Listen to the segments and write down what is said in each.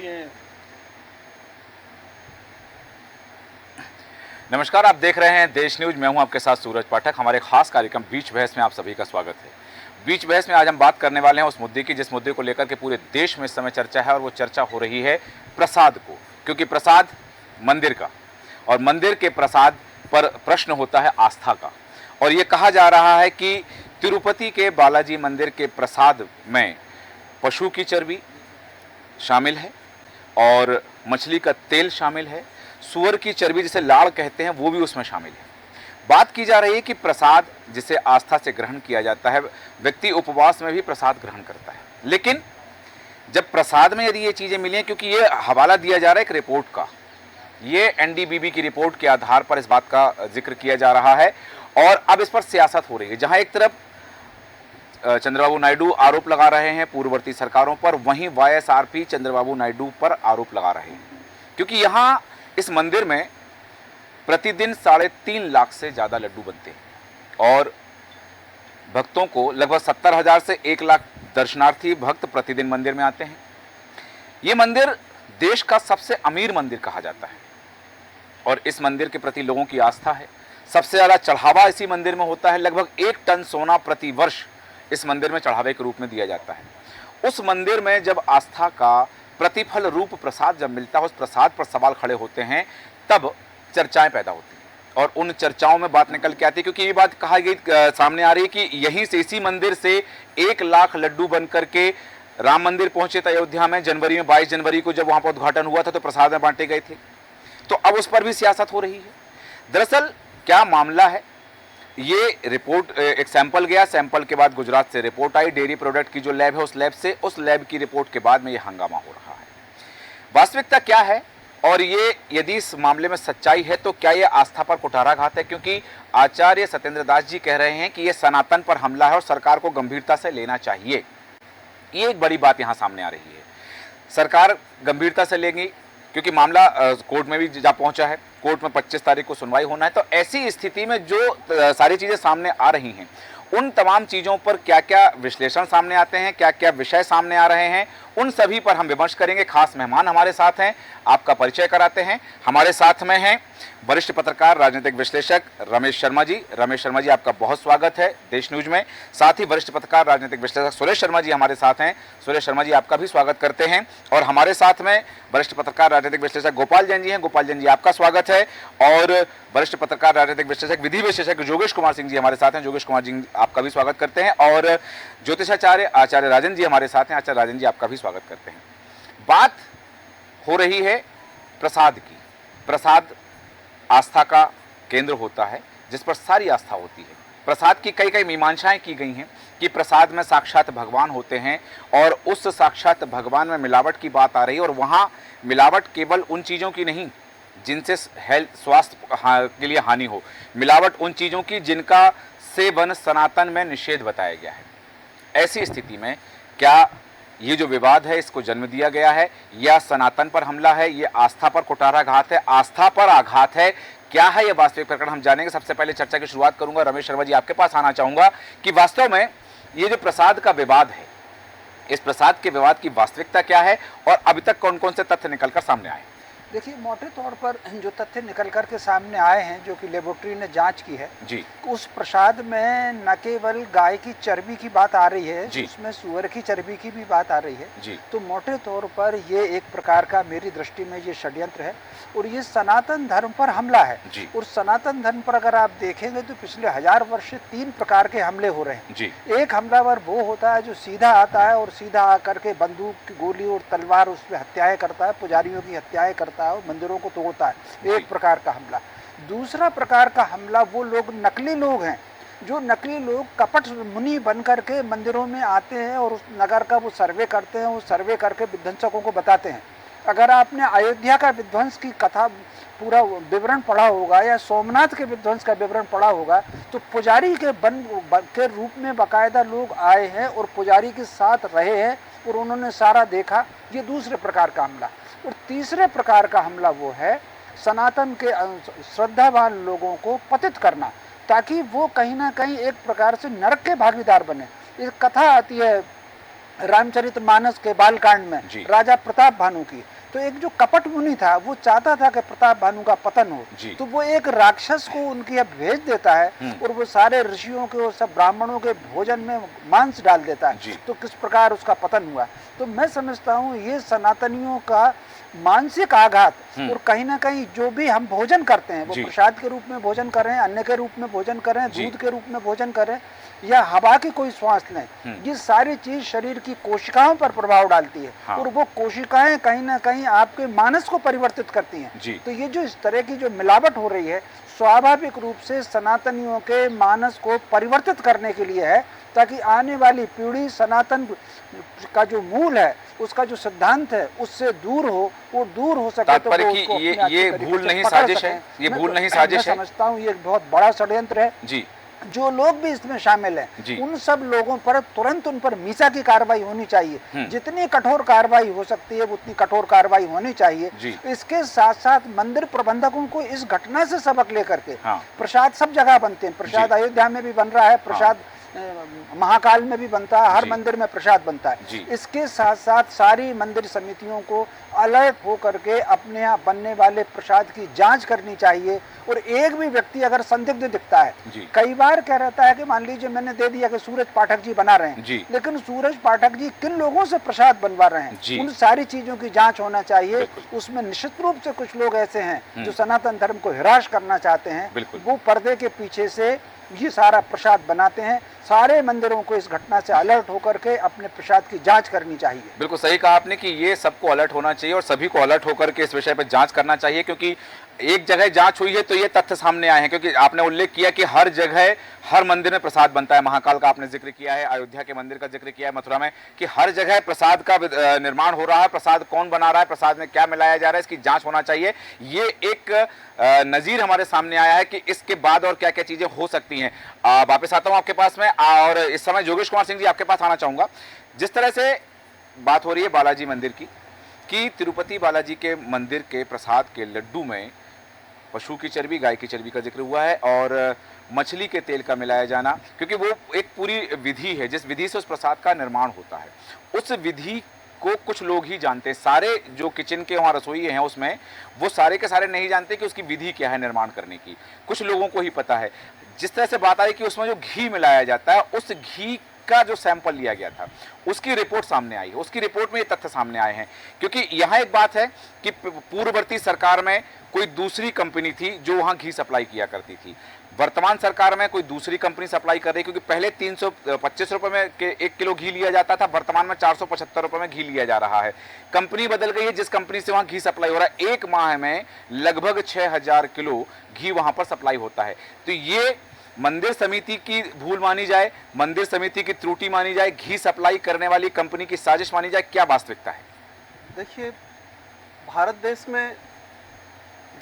पूछिए। नमस्कार, आप देख रहे हैं देश न्यूज। मैं हूं आपके साथ सूरज पाठक। हमारे खास कार्यक्रम बीच बहस में आप सभी का स्वागत है। बीच बहस में आज हम बात करने वाले हैं उस मुद्दे की जिस मुद्दे को लेकर के पूरे देश में इस समय चर्चा है, और वो चर्चा हो रही है प्रसाद को, क्योंकि प्रसाद मंदिर का, और मंदिर के प्रसाद पर प्रश्न होता है आस्था का। और ये कहा जा रहा है कि तिरुपति के बालाजी मंदिर के प्रसाद में पशु की चर्बी शामिल है और मछली का तेल शामिल है, सूअर की चर्बी जिसे लाड़ कहते हैं वो भी उसमें शामिल है। बात की जा रही है कि प्रसाद जिसे आस्था से ग्रहण किया जाता है, व्यक्ति उपवास में भी प्रसाद ग्रहण करता है, लेकिन जब प्रसाद में यदि ये चीज़ें मिली हैं, क्योंकि ये हवाला दिया जा रहा है एक रिपोर्ट का, ये एनडीबीबी की रिपोर्ट के आधार पर इस बात का जिक्र किया जा रहा है, और अब इस पर सियासत हो रही है। जहां एक तरफ चंद्रबाबू नायडू आरोप लगा रहे हैं पूर्ववर्ती सरकारों पर, वहीं वाईएसआरपी चंद्रबाबू नायडू पर आरोप लगा रहे हैं, क्योंकि यहाँ इस मंदिर में प्रतिदिन 3.5 लाख से ज़्यादा लड्डू बनते हैं, और भक्तों को लगभग 70,000 से 1 लाख दर्शनार्थी भक्त प्रतिदिन मंदिर में आते हैं। ये मंदिर देश का सबसे अमीर मंदिर कहा जाता है, और इस मंदिर के प्रति लोगों की आस्था है। सबसे ज़्यादा चढ़ावा इसी मंदिर में होता है, लगभग 1 टन सोना प्रति वर्ष इस मंदिर में चढ़ावे के रूप में दिया जाता है। उस मंदिर में जब आस्था का प्रतिफल रूप प्रसाद जब मिलता है, उस प्रसाद पर सवाल खड़े होते हैं, तब चर्चाएं पैदा होती हैं, और उन चर्चाओं में बात निकल के आती है, क्योंकि ये बात कहा गई सामने आ रही है कि यहीं से, इसी मंदिर से 1 लाख लड्डू बन करके राम मंदिर पहुंचे थे अयोध्या में जनवरी में, 22 जनवरी को जब वहां पर उद्घाटन हुआ था तो प्रसाद में बांटे गए थे। तो अब उस पर भी सियासत हो रही है। दरअसल क्या मामला है, ये रिपोर्ट, एक सैंपल गया, सैंपल के बाद गुजरात से रिपोर्ट आई, डेयरी प्रोडक्ट की जो लैब है उस लैब की रिपोर्ट के बाद में ये हंगामा हो रहा है। वास्तविकता क्या है, और ये यदि इस मामले में सच्चाई है तो क्या ये आस्था पर कुठाराघात है, क्योंकि आचार्य सत्येंद्र दास जी कह रहे हैं कि ये सनातन पर हमला है और सरकार को गंभीरता से लेना चाहिए। ये एक बड़ी बात यहाँ सामने आ रही है। सरकार गंभीरता से लेगी, क्योंकि मामला कोर्ट में भी जा पहुंचा है, कोर्ट में 25 तारीख को सुनवाई होना है। तो ऐसी स्थिति में जो सारी चीज़ें सामने आ रही हैं, उन तमाम चीज़ों पर क्या क्या विश्लेषण सामने आते हैं, क्या क्या विषय सामने आ रहे हैं, उन सभी पर हम विमर्श करेंगे। खास मेहमान हमारे साथ हैं, आपका परिचय कराते हैं। हमारे साथ में हैं वरिष्ठ पत्रकार, राजनीतिक विश्लेषक रमेश शर्मा जी। रमेश शर्मा जी, आपका बहुत स्वागत है देश न्यूज में। साथ ही वरिष्ठ पत्रकार, राजनीतिक विश्लेषक सुरेश शर्मा जी हमारे साथ हैं। सुरेश शर्मा जी, आपका भी स्वागत करते हैं। और हमारे साथ में वरिष्ठ पत्रकार, राजनीतिक विश्लेषक गोपाल जैन जी हैं। गोपाल जैन जी, आपका स्वागत है। और वरिष्ठ पत्रकार, राजनीतिक विश्लेषक, विधि विशेषज्ञ जोगेश कुमार सिंह जी हमारे साथ हैं। जोगेश कुमार जी, आपका भी स्वागत करते हैं। और ज्योतिषाचार्य आचार्य राजन जी हमारे साथ हैं। आचार्य राजन जी, आपका भी स्वागत करते हैं। बात हो रही है प्रसाद की। प्रसाद आस्था का केंद्र होता है, जिस पर सारी आस्था होती है। प्रसाद की कई कई मीमांसाएं की गई हैं कि प्रसाद में साक्षात भगवान होते हैं, और उस साक्षात भगवान में मिलावट की बात आ रही है। और वहाँ मिलावट केवल उन चीज़ों की नहीं जिनसे स्वास्थ्य के लिए हानि हो, मिलावट उन चीज़ों की जिनका सेवन सनातन में निषेध बताया गया है। ऐसी स्थिति में क्या ये जो विवाद है इसको जन्म दिया गया है, या सनातन पर हमला है, ये आस्था पर कुठाराघात है, आस्था पर आघात है? क्या है ये वास्तविक प्रकरण, हम जानेंगे। सबसे पहले चर्चा की शुरुआत करूंगा, रमेश शर्मा जी आपके पास आना चाहूंगा कि वास्तव में ये जो प्रसाद का विवाद है, इस प्रसाद के विवाद की वास्तविकता क्या है, और अभी तक कौन कौन से तथ्य निकलकर सामने आए? देखिए, मोटे तौर पर जो तथ्य निकल कर के सामने आए हैं, जो कि लेबोरेटरी ने जांच की है जी, उस प्रसाद में न केवल गाय की चर्बी की बात आ रही है, उसमें सूअर की चर्बी की भी बात आ रही है जी। तो मोटे तौर पर ये एक प्रकार का, मेरी दृष्टि में ये षड्यंत्र है, और ये सनातन धर्म पर हमला है जी। और सनातन धर्म पर अगर आप देखेंगे तो पिछले 1000 वर्ष से 3 प्रकार के हमले हो रहे हैं जी। एक हमलावर वो होता है जो सीधा आता है और सीधा आकर के बंदूक की गोली और तलवार उस पर हत्याएं करता है, पुजारियों की हत्याएं करता है, मंदिरों को तोड़ता है, एक प्रकार का हमला। दूसरा प्रकार का हमला वो लोग, नकली लोग हैं, जो नकली लोग कपट मुनि बन करके मंदिरों में आते हैं और उस नगर का वो सर्वे करते हैं, वो सर्वे करके विध्वंसकों को बताते हैं। अगर आपने अयोध्या का विध्वंस की कथा पूरा विवरण पढ़ा होगा, या सोमनाथ के विध्वंस का विवरण पढ़ा होगा, तो पुजारी के रूप में बाकायदा लोग आए हैं और पुजारी के साथ रहे हैं और उन्होंने सारा देखा। ये दूसरे प्रकार का हमला। और तीसरे प्रकार का हमला वो है सनातन के श्रद्धावान लोगों को पतित करना, ताकि वो कहीं ना कहीं एक प्रकार से नरक के भागीदार बने। एक कथा आती है रामचरितमानस के बालकांड में राजा प्रताप भानु की, तो एक जो कपट मुनि था वो चाहता था कि प्रताप भानु का पतन हो, तो वो एक राक्षस को उनकी अब भेज देता है और वो सारे ऋषियों के और सब ब्राह्मणों के भोजन में मांस डाल देता है। तो किस प्रकार उसका पतन हुआ। तो मैं समझता हूँ ये सनातनियों का मानसिक आघात, और कहीं ना कहीं जो भी हम भोजन करते हैं वो प्रसाद के रूप में भोजन करें, अन्न के रूप में भोजन करें, दूध के रूप में भोजन करें या हवा की कोई श्वास लें, ये सारी चीज शरीर की कोशिकाओं पर प्रभाव डालती है और वो कोशिकाएं कहीं ना कहीं आपके मानस को परिवर्तित करती हैं। तो ये जो इस तरह की जो मिलावट हो रही है स्वाभाविक रूप से सनातनियों के मानस को परिवर्तित करने के लिए है, ताकि आने वाली पीढ़ी सनातन का जो मूल है उसका जो सिद्धांत है उससे दूर हो, वो दूर हो सके। तो वो ये भूल नहीं साजिश है, ये भूल नहीं साजिश है। समझता हूँ ये बहुत बड़ा षड्यंत्र है जी। जो लोग भी इसमें शामिल हैं उन सब लोगों पर तुरंत उन पर मीसा की कार्रवाई होनी चाहिए। जितनी कठोर कार्रवाई हो सकती है उतनी कठोर कार्रवाई होनी चाहिए। इसके साथ साथ मंदिर प्रबंधकों को इस घटना से सबक लेकर के प्रसाद सब जगह बनते हैं, प्रसाद अयोध्या में भी बन रहा है, प्रसाद महाकाल में भी बनता है, हर मंदिर में प्रसाद बनता है। इसके साथ साथ सारी मंदिर समितियों को अलर्ट हो करके अपने यहाँ बनने वाले प्रसाद की जांच करनी चाहिए। और एक भी व्यक्ति अगर संदिग्ध दिखता है, कई बार कह रहता है कि मान लीजिए मैंने दे दिया कि सूरज पाठक जी बना रहे हैं, लेकिन सूरज पाठक जी किन लोगों से प्रसाद बनवा रहे हैं, उन सारी चीजों की जांच होना चाहिए। उसमें निश्चित रूप से कुछ लोग ऐसे हैं जो सनातन धर्म को हिराश करना चाहते हैं, वो पर्दे के पीछे से ये सारा प्रसाद बनाते हैं। सारे मंदिरों को इस घटना से अलर्ट होकर के अपने प्रसाद की जांच करनी चाहिए। बिल्कुल सही कहा आपने कि ये सबको अलर्ट होना चाहिए और सभी को अलर्ट होकर के इस विषय पर जांच करना चाहिए, क्योंकि एक जगह जांच हुई है तो ये तथ्य सामने आए हैं। क्योंकि आपने उल्लेख किया कि हर जगह हर मंदिर में प्रसाद बनता है, महाकाल का आपने जिक्र किया है, अयोध्या के मंदिर का जिक्र किया है, मथुरा में, कि हर जगह प्रसाद का निर्माण हो रहा है। प्रसाद कौन बना रहा है, प्रसाद में क्या मिलाया जा रहा है, इसकी जांच होना चाहिए। ये एक नजीर हमारे सामने आया है कि इसके बाद और क्या क्या चीजें हो सकती हैं। वापस आता हूं आपके पास में, और इस समय योगेश कुमार सिंह जी आपके पास आना चाहूंगा। जिस तरह से बात हो रही है बालाजी मंदिर की, कि तिरुपति बालाजी के मंदिर के प्रसाद के लड्डू में पशु की चर्बी, गाय की चर्बी का जिक्र हुआ है और मछली के तेल का मिलाया जाना, क्योंकि वो एक पूरी विधि है जिस विधि से उस प्रसाद का निर्माण होता है। उस विधि को कुछ लोग ही जानते हैं, सारे जो किचन के वहाँ रसोई हैं उसमें वो सारे के सारे नहीं जानते कि उसकी विधि क्या है निर्माण करने की, कुछ लोगों को ही पता है। जिस तरह से बात आई कि उसमें जो घी मिलाया जाता है, उस घी का जो सैंपल लिया गया था उसकी रिपोर्ट सामने आई है, उसकी रिपोर्ट में ये तथ्य सामने आए हैं। क्योंकि यहाँ एक बात है कि पूर्ववर्ती सरकार में कोई दूसरी कंपनी थी जो वहाँ घी सप्लाई किया करती थी, वर्तमान सरकार में कोई दूसरी कंपनी सप्लाई कर रही है। क्योंकि पहले 325 रुपए में 1 किलो घी लिया जाता था, वर्तमान में 475 रुपए में घी लिया जा रहा है। कंपनी बदल गई है, जिस कंपनी से वहाँ घी सप्लाई हो रहा है, एक माह में लगभग 6000 किलो घी वहाँ पर सप्लाई होता है। तो ये मंदिर समिति की भूल मानी जाए, मंदिर समिति की त्रुटि मानी जाए, घी सप्लाई करने वाली कंपनी की साजिश मानी जाए, क्या वास्तविकता है? देखिए, भारत देश में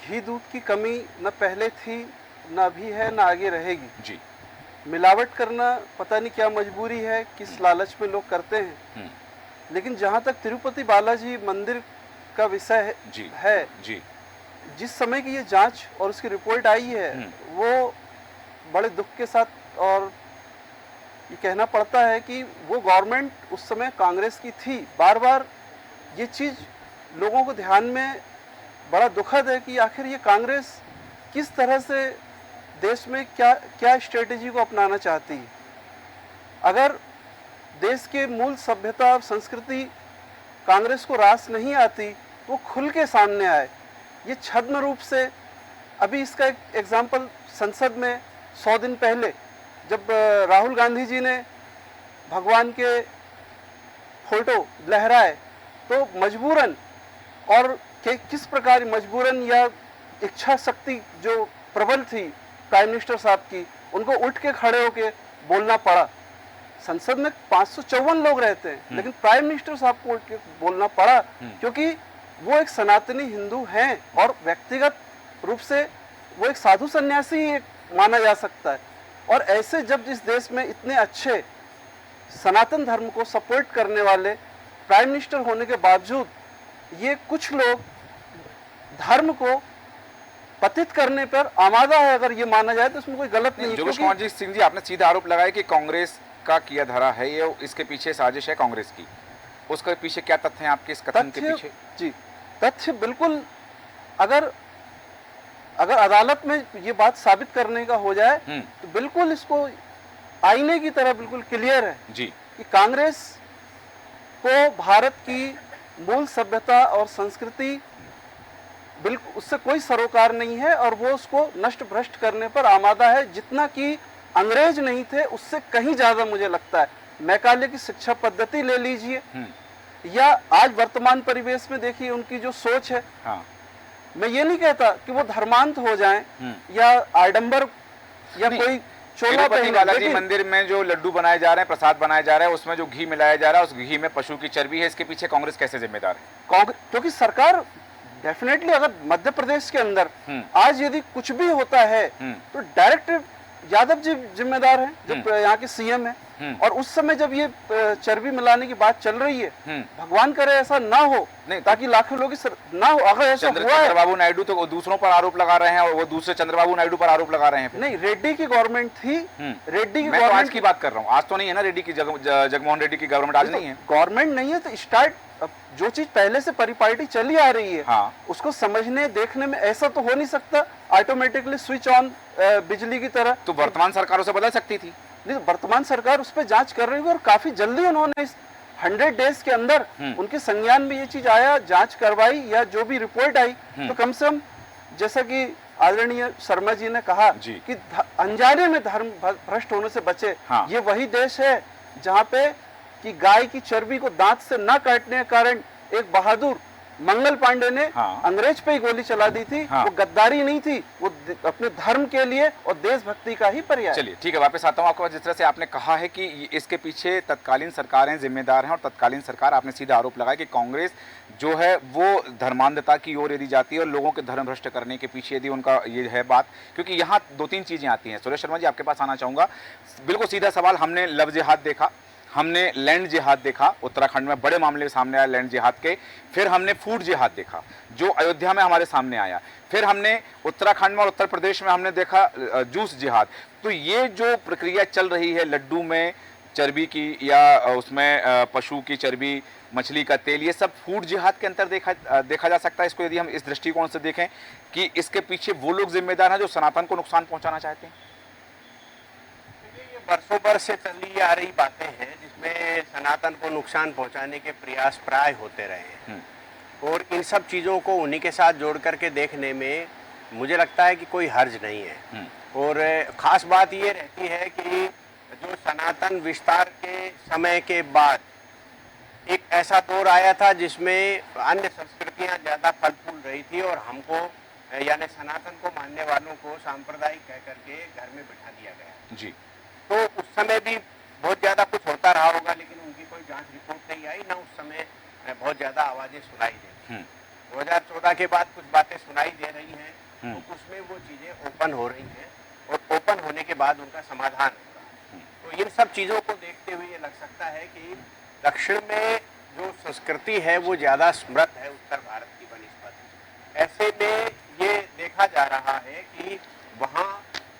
घी दूध की कमी न पहले थी, न अभी है, न आगे रहेगी। जी। मिलावट करना पता नहीं क्या मजबूरी है, किस लालच में लोग करते हैं। लेकिन जहाँ तक तिरुपति बालाजी मंदिर का विषय है, जिस समय की ये जांच और उसकी रिपोर्ट आई है, वो बड़े दुख के साथ और ये कहना पड़ता है कि वो गवर्नमेंट उस समय कांग्रेस की थी। बार बार ये चीज़ लोगों को ध्यान में बड़ा दुखद है कि आखिर ये कांग्रेस किस तरह से देश में क्या स्ट्रेटेजी को अपनाना चाहती है। अगर देश के मूल सभ्यता और संस्कृति कांग्रेस को रास नहीं आती, वो खुल के सामने आए। ये छद्म रूप से, अभी इसका एक एग्जाम्पल संसद में 100 दिन पहले जब राहुल गांधी जी ने भगवान के फोटो लहराए, तो मजबूरन, और किस प्रकार मजबूरन या इच्छा शक्ति जो प्रबल थी प्राइम मिनिस्टर साहब की, उनको उठ के खड़े होके बोलना पड़ा। संसद में 554 लोग रहते हैं, लेकिन प्राइम मिनिस्टर साहब को उठ के बोलना पड़ा, क्योंकि वो एक सनातनी हिंदू हैं और व्यक्तिगत रूप से वो एक साधु सन्यासी माना जा सकता है। और ऐसे जब इस देश में इतने अच्छे सनातन धर्म को सपोर्ट करने वाले प्राइम मिनिस्टर होने के बावजूद ये कुछ लोग धर्म को पतित करने पर आमादा है, अगर ये माना जाए तो इसमें कोई गलत नहीं है। योगेश कुमार जी सिंह जी, आपने सीधा आरोप लगाया कि कांग्रेस का किया धरा है ये, इसके पीछे साजिश है कांग्रेस की। उसके पीछे क्या तथ्य है आपके इस कथन के पीछे? जी, तथ्य बिल्कुल, अगर अगर अदालत में ये बात साबित करने का हो जाए तो बिल्कुल इसको आईने की तरह बिल्कुल क्लियर है जी कि कांग्रेस को भारत की मूल सभ्यता और संस्कृति बिल्कुल उससे कोई सरोकार नहीं है और वो उसको नष्ट भ्रष्ट करने पर आमादा है, जितना कि अंग्रेज नहीं थे उससे कहीं ज्यादा मुझे लगता है। मैकाले की शिक्षा पद्धति ले लीजिए या आज वर्तमान परिवेश में देखिए उनकी जो सोच है। हाँ। मैं ये नहीं कहता कि वो धर्मांत हो जाएं या आडंबर या कोई चोला तिरुपति बालाजी मंदिर में जो लड्डू बनाए जा रहे हैं, प्रसाद बनाया जा रहा है, उसमें जो घी मिलाया जा रहा है, उस घी में पशु की चर्बी है, इसके पीछे कांग्रेस कैसे जिम्मेदार है? क्योंकि सरकार डेफिनेटली, अगर मध्य प्रदेश के अंदर आज यदि कुछ भी होता है तो डायरेक्ट यादव जी जिम्मेदार हैं, जो यहाँ के सीएम है। और उस समय जब ये चर्बी मिलाने की बात चल रही है, भगवान करे ऐसा ना हो, नहीं ताकि लाखों लोग ना हो। अगर ऐसा हुआ है, चंद्रबाबू नायडू तो दूसरों पर आरोप लगा रहे हैं और वो दूसरे चंद्रबाबू नायडू पर आरोप लगा रहे हैं। नहीं, रेड्डी की गवर्नमेंट थी, रेड्डी की मैं तो आज की बात कर रहा हूँ, आज तो नहीं है ना रेड्डी की, जगनमोहन रेड्डी की गवर्नमेंट आज नहीं है। गवर्नमेंट नहीं है तो स्टार्ट, जो चीज पहले से परिपाटी चली आ रही है उसको समझने देखने में ऐसा तो हो नहीं सकता ऑटोमेटिकली स्विच ऑन बिजली की तरह। तो वर्तमान सरकारों से बदल सकती थी। नहीं, वर्तमान सरकार उस पर जांच कर रही है और काफी जल्दी उन्होंने इस 100 डेज के अंदर उनके संज्ञान में ये चीज आया, जांच करवाई या जो भी रिपोर्ट आई, तो कम से कम जैसा कि आदरणीय शर्मा जी ने कहा कि अनजाने में धर्म भ्रष्ट होने से बचे। ये वही देश है जहाँ पे कि गाय की चर्बी को दांत से न काटने के कारण एक बहादुर मंगल पांडे ने अंग्रेज पे ही गोली चला दी थी। वो गद्दारी नहीं थी, वो अपने धर्म के लिए और देशभक्ति का ही पर्याय। चलिए ठीक है, वापस आता हूँ आपके पास। जिस तरह से आपने कहा है कि इसके पीछे तत्कालीन सरकारें जिम्मेदार हैं और तत्कालीन सरकार, आपने सीधा आरोप लगाया कि कांग्रेस जो है वो धर्मांधता की ओर यदि जाती है और लोगों के धर्म भ्रष्ट करने के पीछे यदि उनका ये है बात, क्योंकि यहाँ 2-3 चीजें आती हैं। सुरेश शर्मा जी, आपके पास आना चाहूंगा। बिल्कुल सीधा सवाल, हमने लव जिहाद देखा, हमने लैंड जिहाद देखा, उत्तराखंड में बड़े मामले सामने आए लैंड जिहाद के, फिर हमने फूड जिहाद देखा जो अयोध्या में हमारे सामने आया, फिर हमने उत्तराखंड में और उत्तर प्रदेश में हमने देखा जूस जिहाद। तो ये जो प्रक्रिया चल रही है लड्डू में चर्बी की या उसमें पशु की चर्बी, मछली का तेल, ये सब फूड जिहाद के अंतर देखा जा सकता है इसको, यदि हम इस दृष्टिकोण से देखें कि इसके पीछे वो लोग जिम्मेदार हैं जो सनातन को नुकसान पहुंचाना चाहते हैं। वर्षों वर्ष से चली आ रही बातें हैं जिसमें सनातन को नुकसान पहुंचाने के प्रयास प्राय होते रहे हैं और इन सब चीज़ों को उन्हीं के साथ जोड़ करके देखने में मुझे लगता है कि कोई हर्ज नहीं है। और ख़ास बात ये रहती है कि जो सनातन विस्तार के समय के बाद एक ऐसा दौर आया था जिसमें अन्य संस्कृतियां ज़्यादा फल फूल रही थी और हमको यानी सनातन को मानने वालों को सांप्रदायिक कह करके घर में बिठा दिया गया जी। तो उस समय भी बहुत ज़्यादा कुछ होता रहा होगा, लेकिन उनकी कोई जांच रिपोर्ट नहीं आई, ना उस समय बहुत ज़्यादा आवाज़ें सुनाई दी। 2014 के बाद कुछ बातें सुनाई दे रही हैं, तो उसमें वो चीज़ें ओपन हो रही हैं और ओपन होने के बाद उनका समाधान होगा। तो इन सब चीज़ों को देखते हुए ये लग सकता है कि दक्षिण में जो संस्कृति है वो ज़्यादा समृद्ध है उत्तर भारत की बनिस्बत। ऐसे में ये देखा जा रहा है कि वहाँ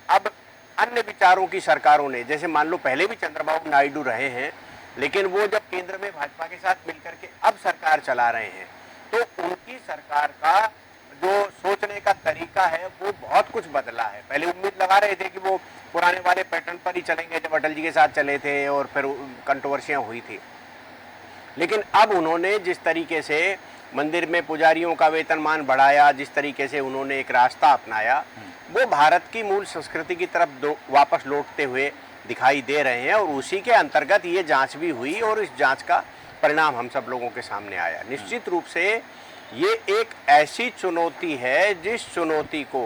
अब अन्य विचारों की सरकारों ने, जैसे मान लो पहले भी चंद्रबाबू नायडू रहे हैं, लेकिन वो जब केंद्र में भाजपा के साथ मिलकर के अब सरकार चला रहे हैं, तो उनकी सरकार का जो सोचने का तरीका है वो बहुत कुछ बदला है। पहले उम्मीद लगा रहे थे कि वो पुराने वाले पैटर्न पर ही चलेंगे जब अटल जी के साथ चले थे और फिर कंट्रोवर्सियां हुई थी, लेकिन अब उन्होंने जिस तरीके से मंदिर में पुजारियों का वेतनमान बढ़ाया, जिस तरीके से उन्होंने एक रास्ता अपनाया, वो भारत की मूल संस्कृति की तरफ वापस लौटते हुए दिखाई दे रहे हैं। और उसी के अंतर्गत ये जांच भी हुई और इस जांच का परिणाम हम सब लोगों के सामने आया। निश्चित रूप से ये एक ऐसी चुनौती है जिस चुनौती को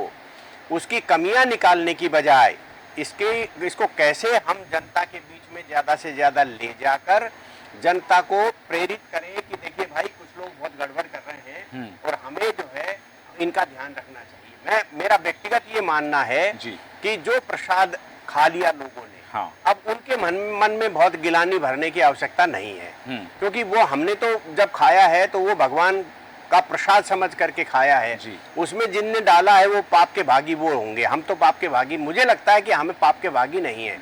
उसकी कमियां निकालने की बजाय इसको कैसे हम जनता के बीच में ज़्यादा से ज़्यादा ले जाकर जनता को प्रेरित करें कि देखिए भाई कुछ लोग बहुत गड़बड़ कर रहे हैं और हमें जो है इनका ध्यान रखना चाहिए। मेरा व्यक्तिगत ये मानना है कि जो प्रसाद खा लिया लोगों ने, अब उनके मन में बहुत गिलानी भरने की आवश्यकता नहीं है, क्योंकि वो हमने तो जब खाया है तो वो भगवान का प्रसाद समझ करके खाया है। उसमें जिनने डाला है वो पाप के भागी वो होंगे, हम तो पाप के भागी, मुझे लगता है कि हमें पाप के भागी नहीं है।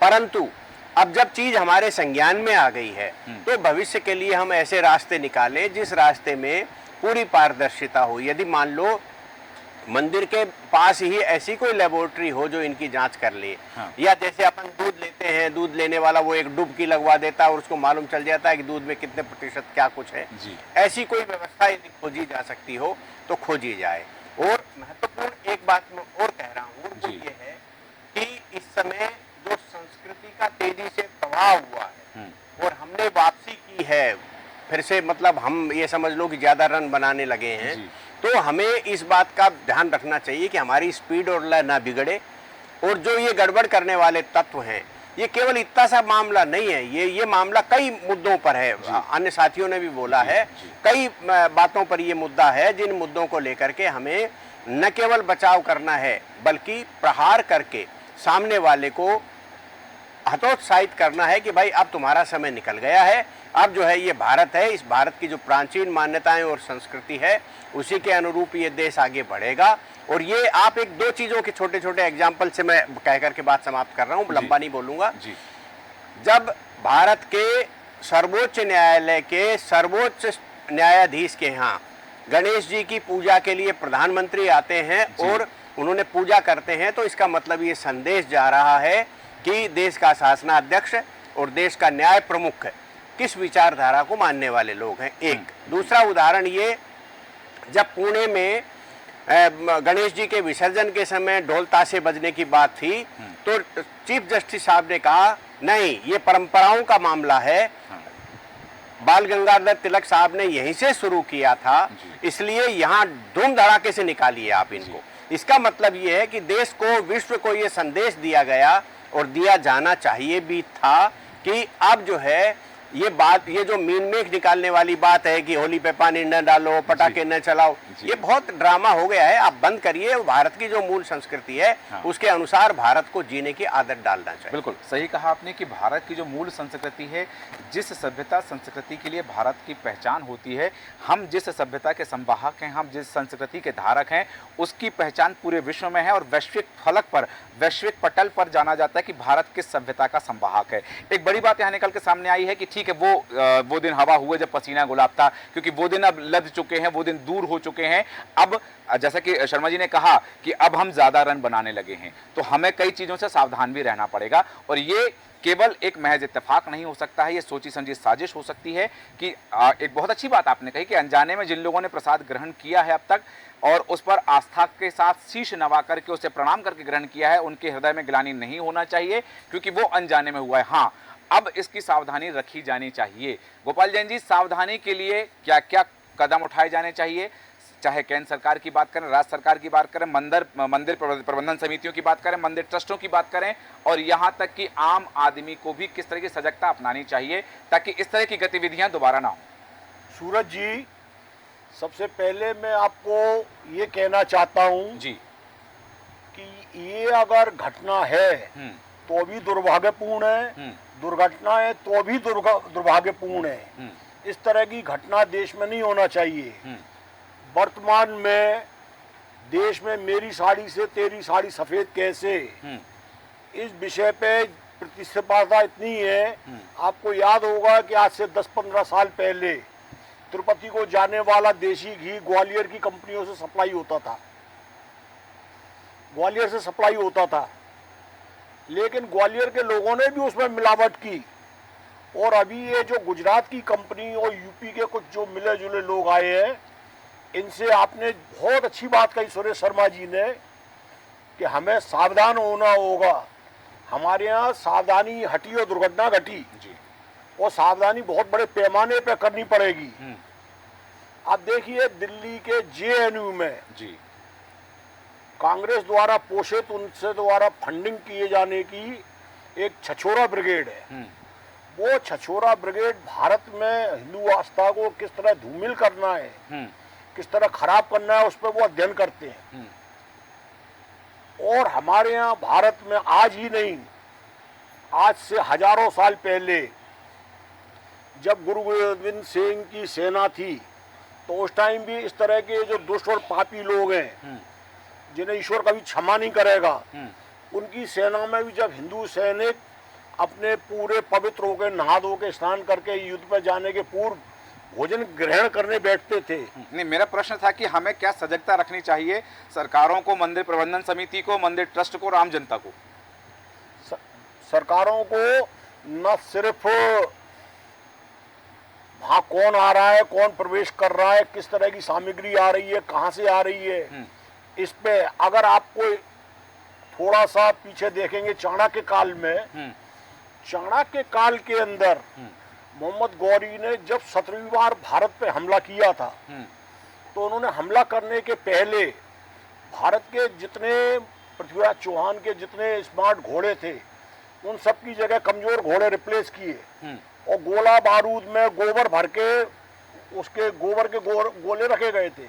परंतु अब जब चीज हमारे संज्ञान में आ गई है तो भविष्य के लिए हम ऐसे रास्ते निकालें जिस रास्ते में पूरी पारदर्शिता हो। यदि मान लो मंदिर के पास ही ऐसी कोई लेबोरेटरी हो जो इनकी जांच कर ले, हाँ। या जैसे अपन दूध लेते हैं, दूध लेने वाला वो एक डुबकी लगवा देता है और उसको मालूम चल जाता है कि दूध में कितने प्रतिशत क्या कुछ है जी। ऐसी कोई व्यवस्था यदि खोजी जा सकती हो तो खोजी जाए। और महत्वपूर्ण एक बात मैं और कह रहा हूँ वो ये है कि इस समय जो संस्कृति का तेजी से प्रभाव हुआ है और हमने वापसी की है फिर से, मतलब हम ये समझ लो कि ज्यादा रन बनाने लगे हैं, तो हमें इस बात का ध्यान रखना चाहिए कि हमारी स्पीड और लय ना बिगड़े। और जो ये गड़बड़ करने वाले तत्व हैं, ये केवल इतना सा मामला नहीं है, ये मामला कई मुद्दों पर है। अन्य साथियों ने भी बोला है, कई बातों पर ये मुद्दा है जिन मुद्दों को लेकर के हमें न केवल बचाव करना है बल्कि प्रहार करके सामने वाले को हतोत्साहित करना है कि भाई अब तुम्हारा समय निकल गया है, अब जो है ये भारत है, इस भारत की जो प्राचीन मान्यताएं और संस्कृति है उसी के अनुरूप ये देश आगे बढ़ेगा। और ये आप एक दो चीज़ों के छोटे छोटे एग्जाम्पल से मैं कह करके बात समाप्त कर रहा हूँ, लंबा नहीं बोलूँगा। जब भारत के सर्वोच्च न्यायालय के सर्वोच्च न्यायाधीश के यहाँ गणेश जी की पूजा के लिए प्रधानमंत्री आते हैं और उन्होंने पूजा करते हैं, तो इसका मतलब ये संदेश जा रहा है कि देश का शासनाध्यक्ष और देश का न्याय प्रमुख किस विचारधारा को मानने वाले लोग हैं। एक दूसरा उदाहरण ये, जब पुणे में गणेश जी के विसर्जन के समय ढोल ताशे बजने की बात थी तो चीफ जस्टिस साहब ने कहा नहीं, ये परंपराओं का मामला है, बाल गंगाधर तिलक साहब ने यहीं से शुरू किया था, इसलिए यहाँ धूम धड़ाके से निकालिए आप इनको। इसका मतलब ये है कि देश को, विश्व को ये संदेश दिया गया और दिया जाना चाहिए भी था कि अब जो है ये बात, ये जो मीन मेख निकालने वाली बात है कि होली पे पानी न डालो, पटाखे न चलाओ, ये बहुत ड्रामा हो गया है। आप बंद करिए, भारत की जो मूल संस्कृति है उसके अनुसार भारत को जीने की आदत डालना चाहिए। बिल्कुल सही कहा आपने कि भारत की जो मूल संस्कृति है, जिस सभ्यता संस्कृति के लिए भारत की पहचान होती है, हम जिस सभ्यता के संवाहक हैं, हम जिस संस्कृति के धारक हैं, उसकी पहचान पूरे विश्व में है और वैश्विक फलक पर, वैश्विक पटल पर जाना जाता है कि भारत किस सभ्यता का संवाहक है। एक बड़ी बात यहाँ निकल के सामने आई है कि ठीक है, वो दिन हवा हुए जब पसीना गुलाब था, क्योंकि वो दिन अब लद चुके हैं, वो दिन दूर हो चुके हैं। अब जैसा कि शर्मा जी ने कहा कि अब हम ज्यादा रन बनाने लगे हैं, तो हमें कई चीजों से सावधान भी रहना पड़ेगा। और ये केवल एक महज इत्तेफाक नहीं हो सकता है, ये सोची समझी साजिश हो सकती है कि एक बहुत अच्छी बात आपने कही कि अनजाने में जिन लोगों ने प्रसाद ग्रहण किया है अब तक और उस पर आस्था के साथ शीश नवा करके उसे प्रणाम करके ग्रहण किया है, उनके हृदय में ग्लानि नहीं होना चाहिए, क्योंकि वो अनजाने में हुआ है। हाँ, अब इसकी सावधानी रखी जानी चाहिए। गोपाल जैन जी, सावधानी के लिए क्या क्या कदम उठाए जाने चाहिए? चाहे केंद्र सरकार की बात करें, राज्य सरकार की बात करें, मंदिर प्रबंधन समितियों की बात करें, मंदिर ट्रस्टों की बात करें, और यहाँ तक कि आम आदमी को भी किस तरह की सजगता अपनानी चाहिए ताकि इस तरह की गतिविधियां दोबारा ना हो? सूरज जी, सबसे पहले मैं आपको ये कहना चाहता हूँ जी कि ये अगर घटना है तो भी दुर्भाग्यपूर्ण है, दुर्घटना है तो भी दुर्भाग्यपूर्ण है। इस तरह की घटना देश में नहीं होना चाहिए। वर्तमान में देश में मेरी साड़ी से तेरी साड़ी सफेद कैसे, इस विषय पे प्रतिस्पर्धा इतनी है। आपको याद होगा कि आज से 10-15 साल पहले तिरुपति को जाने वाला देशी घी ग्वालियर की कंपनियों से सप्लाई होता था, ग्वालियर से सप्लाई होता था, लेकिन ग्वालियर के लोगों ने भी उसमें मिलावट की। और अभी ये जो गुजरात की कंपनी और यूपी के कुछ जो मिले जुले लोग आए हैं, इनसे आपने बहुत अच्छी बात कही सुरेश शर्मा जी ने कि हमें सावधान होना होगा। हमारे यहाँ सावधानी हटी और दुर्घटना घटी, और सावधानी बहुत बड़े पैमाने पर करनी पड़ेगी। आप देखिए, दिल्ली के जेएनयू में कांग्रेस द्वारा पोषित, उनसे द्वारा फंडिंग किए जाने की एक छछोरा ब्रिगेड है। वो छछोरा ब्रिगेड भारत में हिंदू आस्था को किस तरह धूमिल करना है, किस तरह खराब करना है, उस पर वो अध्ययन करते हैं। और हमारे यहाँ भारत में आज ही नहीं, आज से हजारों साल पहले जब गुरु गोविंद सिंह की सेना थी, तो उस टाइम भी इस तरह के जो दुष्ट और पापी लोग हैं जिन्हें ईश्वर कभी क्षमा नहीं करेगा, उनकी सेना में भी जब हिंदू सैनिक अपने पूरे पवित्र होकर नहा धो के स्नान करके युद्ध पर जाने के पूर्व भोजन ग्रहण करने बैठते थे। नहीं, मेरा प्रश्न था कि हमें क्या सजगता रखनी चाहिए, सरकारों को, मंदिर प्रबंधन समिति को, मंदिर ट्रस्ट को और आम जनता को? सरकारों को न सिर्फ वहाँ कौन आ रहा है, कौन प्रवेश कर रहा है, किस तरह की सामग्री आ रही है, कहाँ से आ रही है, इस पे अगर आपको थोड़ा सा पीछे देखेंगे चाणक्य काल में, चाणक्य काल के अंदर मोहम्मद गौरी ने जब 17वीं बार भारत पे हमला किया था, तो उन्होंने हमला करने के पहले भारत के जितने पृथ्वीराज चौहान के जितने स्मार्ट घोड़े थे उन सब की जगह कमजोर घोड़े रिप्लेस किए और गोला बारूद में गोबर भर के उसके गोबर के गोले रखे गए थे।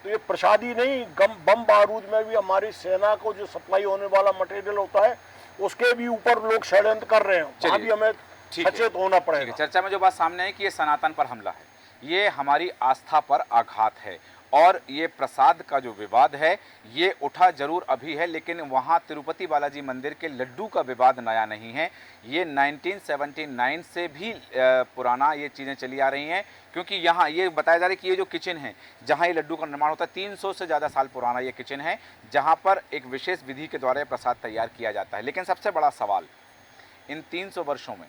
तो ये प्रसादी नहीं, बम बारूद में भी हमारी सेना को जो सप्लाई होने वाला मटेरियल होता है उसके भी ऊपर लोग षड्यंत्र कर रहे हैं, वहाँ भी हमें सचेत होना पड़ेगा। चर्चा में जो बात सामने है कि ये सनातन पर हमला है, ये हमारी आस्था पर आघात है, और ये प्रसाद का जो विवाद है ये उठा जरूर अभी है, लेकिन वहाँ तिरुपति बालाजी मंदिर के लड्डू का विवाद नया नहीं है। ये 1979 से भी पुराना ये चीज़ें चली आ रही हैं, क्योंकि यहाँ ये बताया जा रहा है कि ये जो किचन है जहाँ ये लड्डू का निर्माण होता है, 300 से ज़्यादा साल पुराना ये किचन है, जहाँ पर एक विशेष विधि के द्वारा प्रसाद तैयार किया जाता है। लेकिन सबसे बड़ा सवाल, इन 300 वर्षों में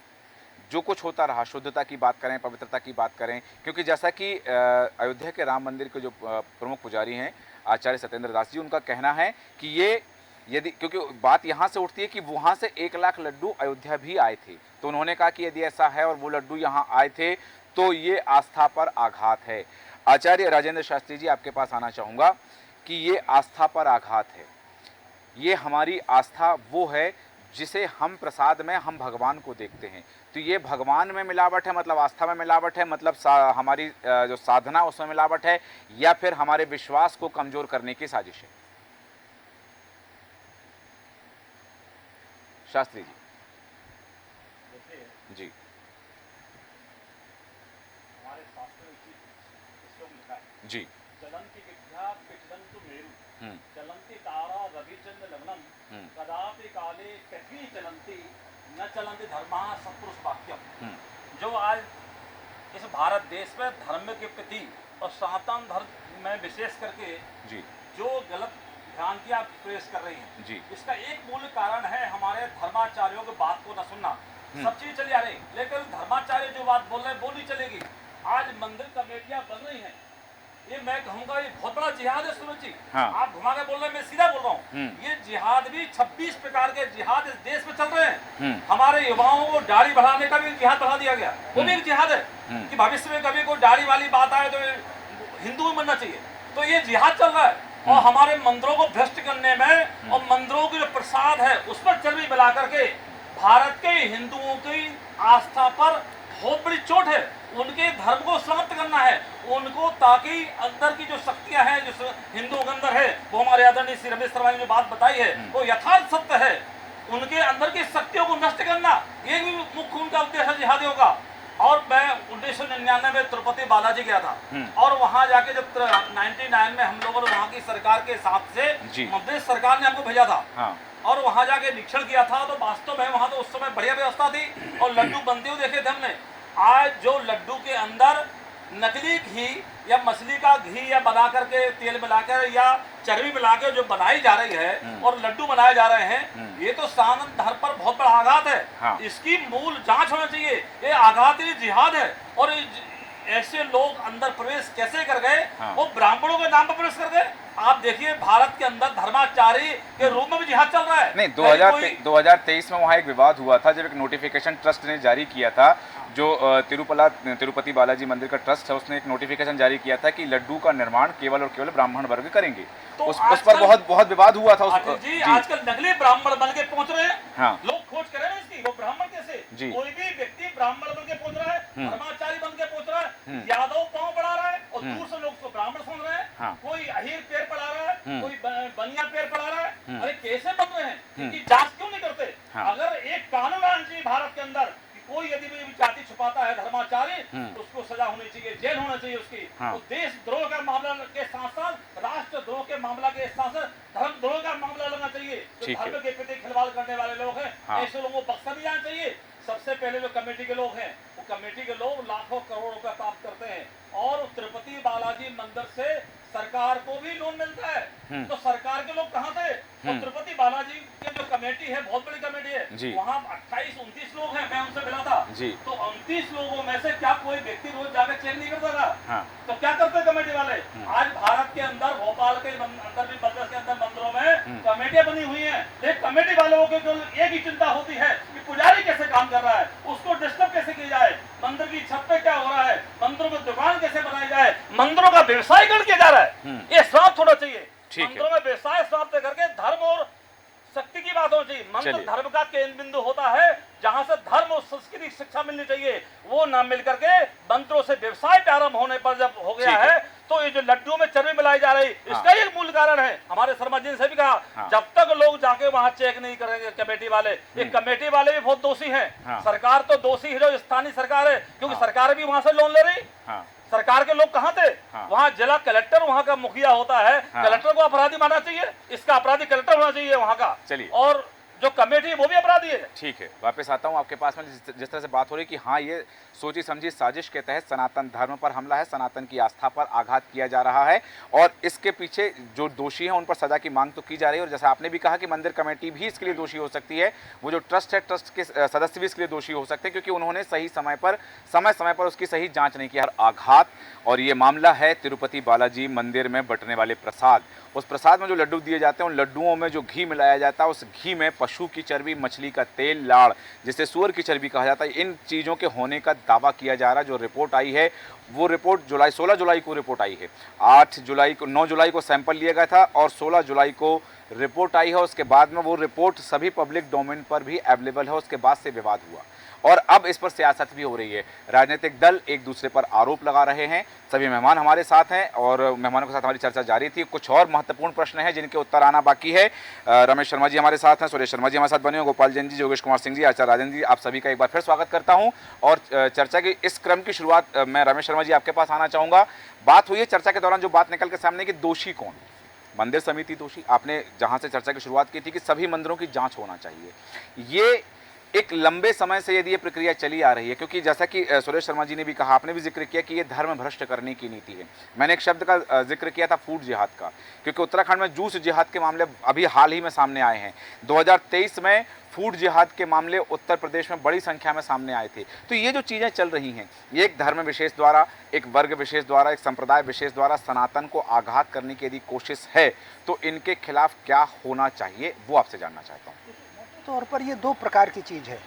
जो कुछ होता रहा, शुद्धता की बात करें, पवित्रता की बात करें, क्योंकि जैसा कि अयोध्या के राम मंदिर के जो प्रमुख पुजारी हैं आचार्य सत्येंद्र दास जी, उनका कहना है कि ये यदि, क्योंकि बात यहाँ से उठती है कि वहाँ से 1 लाख लड्डू अयोध्या भी आए थे, तो उन्होंने कहा कि यदि ऐसा है और वो लड्डू यहाँ आए थे तो ये आस्था पर आघात है। आचार्य राजेंद्र शास्त्री जी, आपके पास आना चाहूँगा कि ये आस्था पर आघात है, ये हमारी आस्था वो है जिसे हम प्रसाद में हम भगवान को देखते हैं, तो ये भगवान में मिलावट है, मतलब आस्था में मिलावट है, मतलब हमारी जो साधना उसमें मिलावट है, या फिर हमारे विश्वास को कमजोर करने की साजिश है? शास्त्री जी। जी। हमारे शास्त्र में लिखा है जी। चलंती विद्या पिछदंतु मेरु चलंती तारा रविचंद्र लग्नम कदापि काले कभी चलंती न चलंती धर्मा सत्पुरुष वाक्यम। जो आज इस भारत देश में धर्म के प्रति और सनातन धर्म में विशेष करके जी जो गलत भ्रांतियां पेश कर रही हैं जी, इसका एक मूल कारण है हमारे धर्माचार्यों की बात को न सुनना। सब चीज चली आ रही, लेकिन धर्माचार्य जो बात बोल रहे हैं वो नहीं चलेगी। आज मंदिर कमेटियां बन रही हैं, ये मैं कहूँगा ये बहुत बड़ा जिहाद है सूरज जी। हाँ। आप घुमा के बोल रहे हैं, मैं सीधा बोल रहा हूँ, ये जिहाद भी 26 प्रकार के जिहाद इस देश में चल रहे हैं। हमारे युवाओं को दाढ़ी बढ़ाने का भी जिहाद बढ़ा दिया गया, वो भी एक जिहाद है कि भविष्य में कभी कोई दाढ़ी वाली बात आए तो हिंदू में बनना चाहिए, तो ये जिहाद चल रहा है। और हमारे मंदिरों को भ्रष्ट करने में और मंदिरों की जो प्रसाद है उस पर चर्बी मिला करके भारत के हिंदुओं की आस्था पर बहुत बड़ी चोट है। उनके धर्म को समाप्त करना है उनको, ताकि अंदर की जो शक्तियां हैं जो हिंदुओं के अंदर है, वो हमारे आदरणीय श्री रमेश शर्मा ने जो बात बताई है वो यथार्थ सत्य है। उनके अंदर की शक्तियों को नष्ट करना ये भी मुख्य उनका उद्देश्य जिहादियों का। और मैं 1999 में तिरुपति बालाजी गया था और वहां जाके जब 99 में हम लोगों ने वहां की सरकार के साथ से मध्य प्रदेश सरकार ने हमको भेजा था। हाँ। और वहां जाके निरीक्षण किया था तो वास्तव में वहां तो उस समय बढ़िया व्यवस्था थी और लड्डू बनते हुए देखे थे हमने। आज जो लड्डू के अंदर नकली घी या मछली का घी या बना करके तेल मिलाकर या चर्बी मिलाकर जो बनाई जा रही है और लड्डू बनाए जा रहे हैं, ये तो सनातन धर्म पर बहुत बड़ा आघात है। हाँ। इसकी मूल जांच होना चाहिए। ये आघात ही जिहाद है और ऐसे लोग अंदर प्रवेश कैसे कर गए? हाँ। वो ब्राह्मणों के नाम पर प्रवेश कर गए। आप देखिए भारत के अंदर धर्माचारी के रूप में भी जिहाद चल रहा है। नहीं, 2023 में वहाँ एक विवाद हुआ था जब एक नोटिफिकेशन ट्रस्ट ने जारी किया था, जो तिरुपति बालाजी मंदिर का ट्रस्ट है, उसने एक नोटिफिकेशन जारी किया था कि लड्डू का निर्माण केवल और केवल ब्राह्मण वर्ग करेंगे। तो उस पर बहुत विवाद हुआ था। जी, आजकल नकली ब्राह्मण बन के पहुंच रहे हैं। हाँ। लोग खोज कर रहे हैं इसकी, वो ब्राह्मण कैसे? कोई भी व्यक्ति ब्राह्मण बन के पहुंच रहा है, धर्माचारी बन के पहुंच रहा है, यादव पांव बढ़ा रहा है और दूर से लोग ब्राह्मण सुन रहे हैं। हाँ। कोई अहीर पैर पड़ा रहा है, कोई बनिया पैर पड़ा रहा है। अरे कैसे बन रहे हैं? इनकी जांच क्यों नहीं करते? अगर एक कानून आना चाहिए भारत के अंदर, कोई यदि भी जाति छुपाता है धर्माचारी, उसको सजा होनी चाहिए, जेल होना चाहिए उसकी। हाँ। तो देशद्रोह का मामला के साथ साथ राष्ट्रद्रोह के मामला के साथ साथ धर्मद्रोह का मामला लगना चाहिए। जो धर्म के प्रति खिलवाड़ करने वाले लोग हैं, हाँ। ऐसे लोगों को बख्शा भी जाना चाहिए। सबसे पहले जो कमेटी के लोग हैं कमेटी के लोग लाखों करोड़ों का काम करते हैं और तिरुपति बालाजी मंदिर से सरकार को भी लोन मिलता है। तो सरकार के लोग कहाँ थे? तो तिरुपति बालाजी के जो कमेटी है, बहुत बड़ी कमेटी है, वहाँ 28-29 लोग हैं, मैं उनसे मिला था। तो 29 लोगों में से क्या कोई व्यक्ति रोज जाकर चेक नहीं करता था? तो क्या करते कमेटी वाले? आज भारत के अंदर, भोपाल के अंदर भी, मद्रास के अंदर मंदिरों में कमेटियां बनी हुई हैं। एक कमेटी वालों को जो एक ही चिंता होती है कि पुजारी कैसे काम कर रहा है, उसको डिस्टर्ब कैसे किया जाए, मंदिर की छत पे क्या हो रहा है, मंदिरों की दुकान कैसे बनाई जाए, मंदिरों का व्यवसायीकरण किया जा रहा है। ये श्राप होना चाहिए। मंदिरों में व्यवसाय समाप्त करके धर्म और शक्ति की बात होनी चाहिए। मंदिर धर्म का केंद्र बिंदु होता है, जहां से धर्म और संस्कृति शिक्षा मिलनी चाहिए। वो ना मिल करके मंदिरों से व्यवसाय प्रारंभ होने पर जब हो गया है, तो ये जो लड्डू में चर्बी मिलाई जा रही, इसका ही एक मूल कारण है। हमारे शर्मा जी ने से भी कहा, जब तक लोग जाके वहां चेक नहीं करेंगे कमेटी वाले, ये कमेटी वाले भी बहुत दोषी हैं। सरकार तो दोषी है, जो स्थानीय सरकार है, क्योंकि सरकार भी वहां से लोन ले रही। सरकार के लोग कहाँ थे? वहाँ जिला कलेक्टर वहाँ का मुखिया होता है, कलेक्टर को अपराधी मानना चाहिए, इसका अपराधी कलेक्टर होना चाहिए वहाँ का। चलिए, और जो कमेटी है वो भी अपराधी है। ठीक है, वापस आता हूँ आपके पास में। जिस तरह से बात हो रही कि हाँ, ये सोची समझी साजिश के तहत सनातन धर्म पर हमला है, सनातन की आस्था पर आघात किया जा रहा है और इसके पीछे जो दोषी हैं उन पर सजा की मांग तो की जा रही है। और जैसा आपने भी कहा कि मंदिर कमेटी भी इसके लिए दोषी हो सकती है, वो जो ट्रस्ट है, ट्रस्ट के सदस्य भी इसके लिए दोषी हो सकते हैं, क्योंकि उन्होंने सही समय पर उसकी सही जाँच नहीं किया। आघात, और ये मामला है तिरुपति बालाजी मंदिर में बंटने वाले प्रसाद। उस प्रसाद में जो लड्डू दिए जाते हैं, उन लड्डुओं में जो घी मिलाया जाता है, उस घी में पशु की चर्बी, मछली का तेल, लाड़, जिसे सुअर की चर्बी कहा जाता है, इन चीज़ों के होने का दावा किया जा रहा है। जो रिपोर्ट आई है वो रिपोर्ट 16 जुलाई को रिपोर्ट आई है। 9 जुलाई को सैंपल लिया गया था और 16 जुलाई को रिपोर्ट आई है। उसके बाद में वो रिपोर्ट सभी पब्लिक डोमेन पर भी अवेलेबल है। उसके बाद से विवाद हुआ और अब इस पर सियासत भी हो रही है। राजनीतिक दल एक दूसरे पर आरोप लगा रहे हैं। सभी मेहमान हमारे साथ हैं और मेहमानों के साथ हमारी चर्चा जारी थी। कुछ और महत्वपूर्ण प्रश्न हैं जिनके उत्तर आना बाकी है। रमेश शर्मा जी हमारे साथ हैं, सुरेश शर्मा जी हमारे साथ बने हुए, गोपाल जैन जी, योगेश कुमार सिंह जी, आचार्य राजेंद्र जी, आप सभी का एक बार फिर स्वागत करता हूं। और चर्चा की इस क्रम की शुरुआत मैं रमेश शर्मा जी आपके पास आना चाहूँगा। बात हुई है चर्चा के दौरान, जो बात निकल के सामने कि दोषी कौन? मंदिर समिति दोषी। आपने जहाँ से चर्चा की शुरुआत की थी कि सभी मंदिरों की जाँच होना चाहिए, ये एक लंबे समय से यदि ये प्रक्रिया चली आ रही है, क्योंकि जैसा कि सुरेश शर्मा जी ने भी कहा, आपने भी जिक्र किया कि ये धर्म भ्रष्ट करने की नीति है। मैंने एक शब्द का जिक्र किया था, फूड जिहाद का, क्योंकि उत्तराखंड में जूस जिहाद के मामले अभी हाल ही में सामने आए हैं। 2023 में फूड जिहाद के मामले उत्तर प्रदेश में बड़ी संख्या में सामने आए थे। तो ये जो चीज़ें चल रही हैं, ये एक धर्म विशेष द्वारा, एक वर्ग विशेष द्वारा, एक संप्रदाय विशेष द्वारा सनातन को आघात करने की यदि कोशिश है, तो इनके खिलाफ क्या होना चाहिए, वो आपसे जानना चाहता हूँ। तौर पर ये 2 प्रकार की चीज़ है।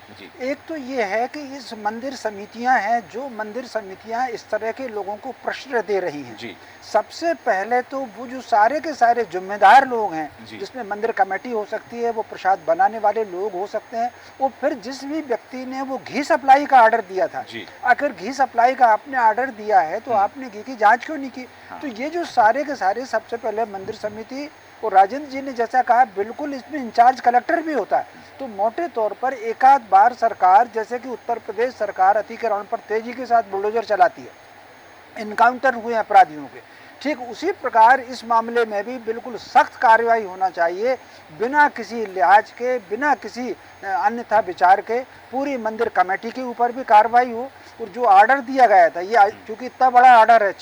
एक तो ये है कि इस मंदिर समितियां हैं, जो मंदिर समितियां इस तरह के लोगों को प्रश्रय दे रही हैं जी। सबसे पहले तो वो जो सारे के सारे जिम्मेदार लोग हैं, जिसमें मंदिर कमेटी हो सकती है, वो प्रसाद बनाने वाले लोग हो सकते हैं, वो फिर जिस भी व्यक्ति ने वो घी सप्लाई का ऑर्डर दिया था, अगर घी सप्लाई का आपने ऑर्डर दिया है तो आपने घी की जाँच क्यों नहीं की? तो ये जो सारे के सारे, सबसे पहले मंदिर समिति, और राजेंद्र जी ने जैसा कहा, बिल्कुल इसमें इंचार्ज कलेक्टर भी होता है। तो मोटे तौर पर एक आध बार सरकार, जैसे कि उत्तर प्रदेश सरकार अतिक्रमण पर तेजी के साथ बुलडोजर चलाती है, इनकाउंटर हुए अपराधियों के, ठीक उसी प्रकार इस मामले में भी बिल्कुल सख्त कार्रवाई होना चाहिए, बिना किसी लिहाज के, बिना किसी अन्यथा विचार के। पूरी मंदिर कमेटी के ऊपर भी कार्रवाई हो। और जो ऑर्डर दिया गया था, ये चूँकि इतना बड़ा ऑर्डर है,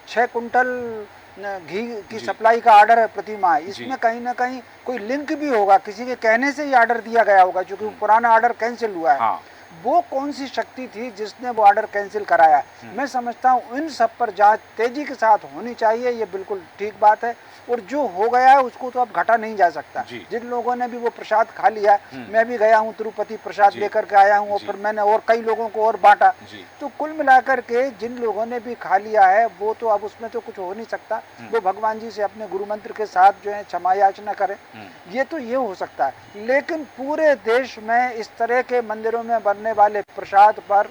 6 कुंटल घी की सप्लाई का ऑर्डर है प्रति माह, इसमें कहीं ना कहीं कोई लिंक भी होगा, किसी के कहने से ही ऑर्डर दिया गया होगा, क्योंकि पुराना ऑर्डर कैंसिल हुआ है। वो कौन सी शक्ति थी जिसने वो ऑर्डर कैंसिल कराया? मैं समझता हूँ इन सब पर जांच तेजी के साथ होनी चाहिए, ये बिल्कुल ठीक बात है। और जो हो गया है उसको तो अब घटा नहीं जा सकता। जिन लोगों ने भी वो प्रसाद खा लिया, मैं भी गया हूँ तिरुपति प्रसाद लेकर के आया हूँ, और फिर मैंने और कई लोगों को और बांटा। तो कुल मिलाकर के जिन लोगों ने भी खा लिया है, वो तो अब उसमें तो कुछ हो नहीं सकता, वो भगवान जी से अपने गुरु मंत्र के साथ जो है क्षमा याचना करें, ये तो ये हो सकता है। लेकिन पूरे देश में इस तरह के मंदिरों में बनने वाले प्रसाद पर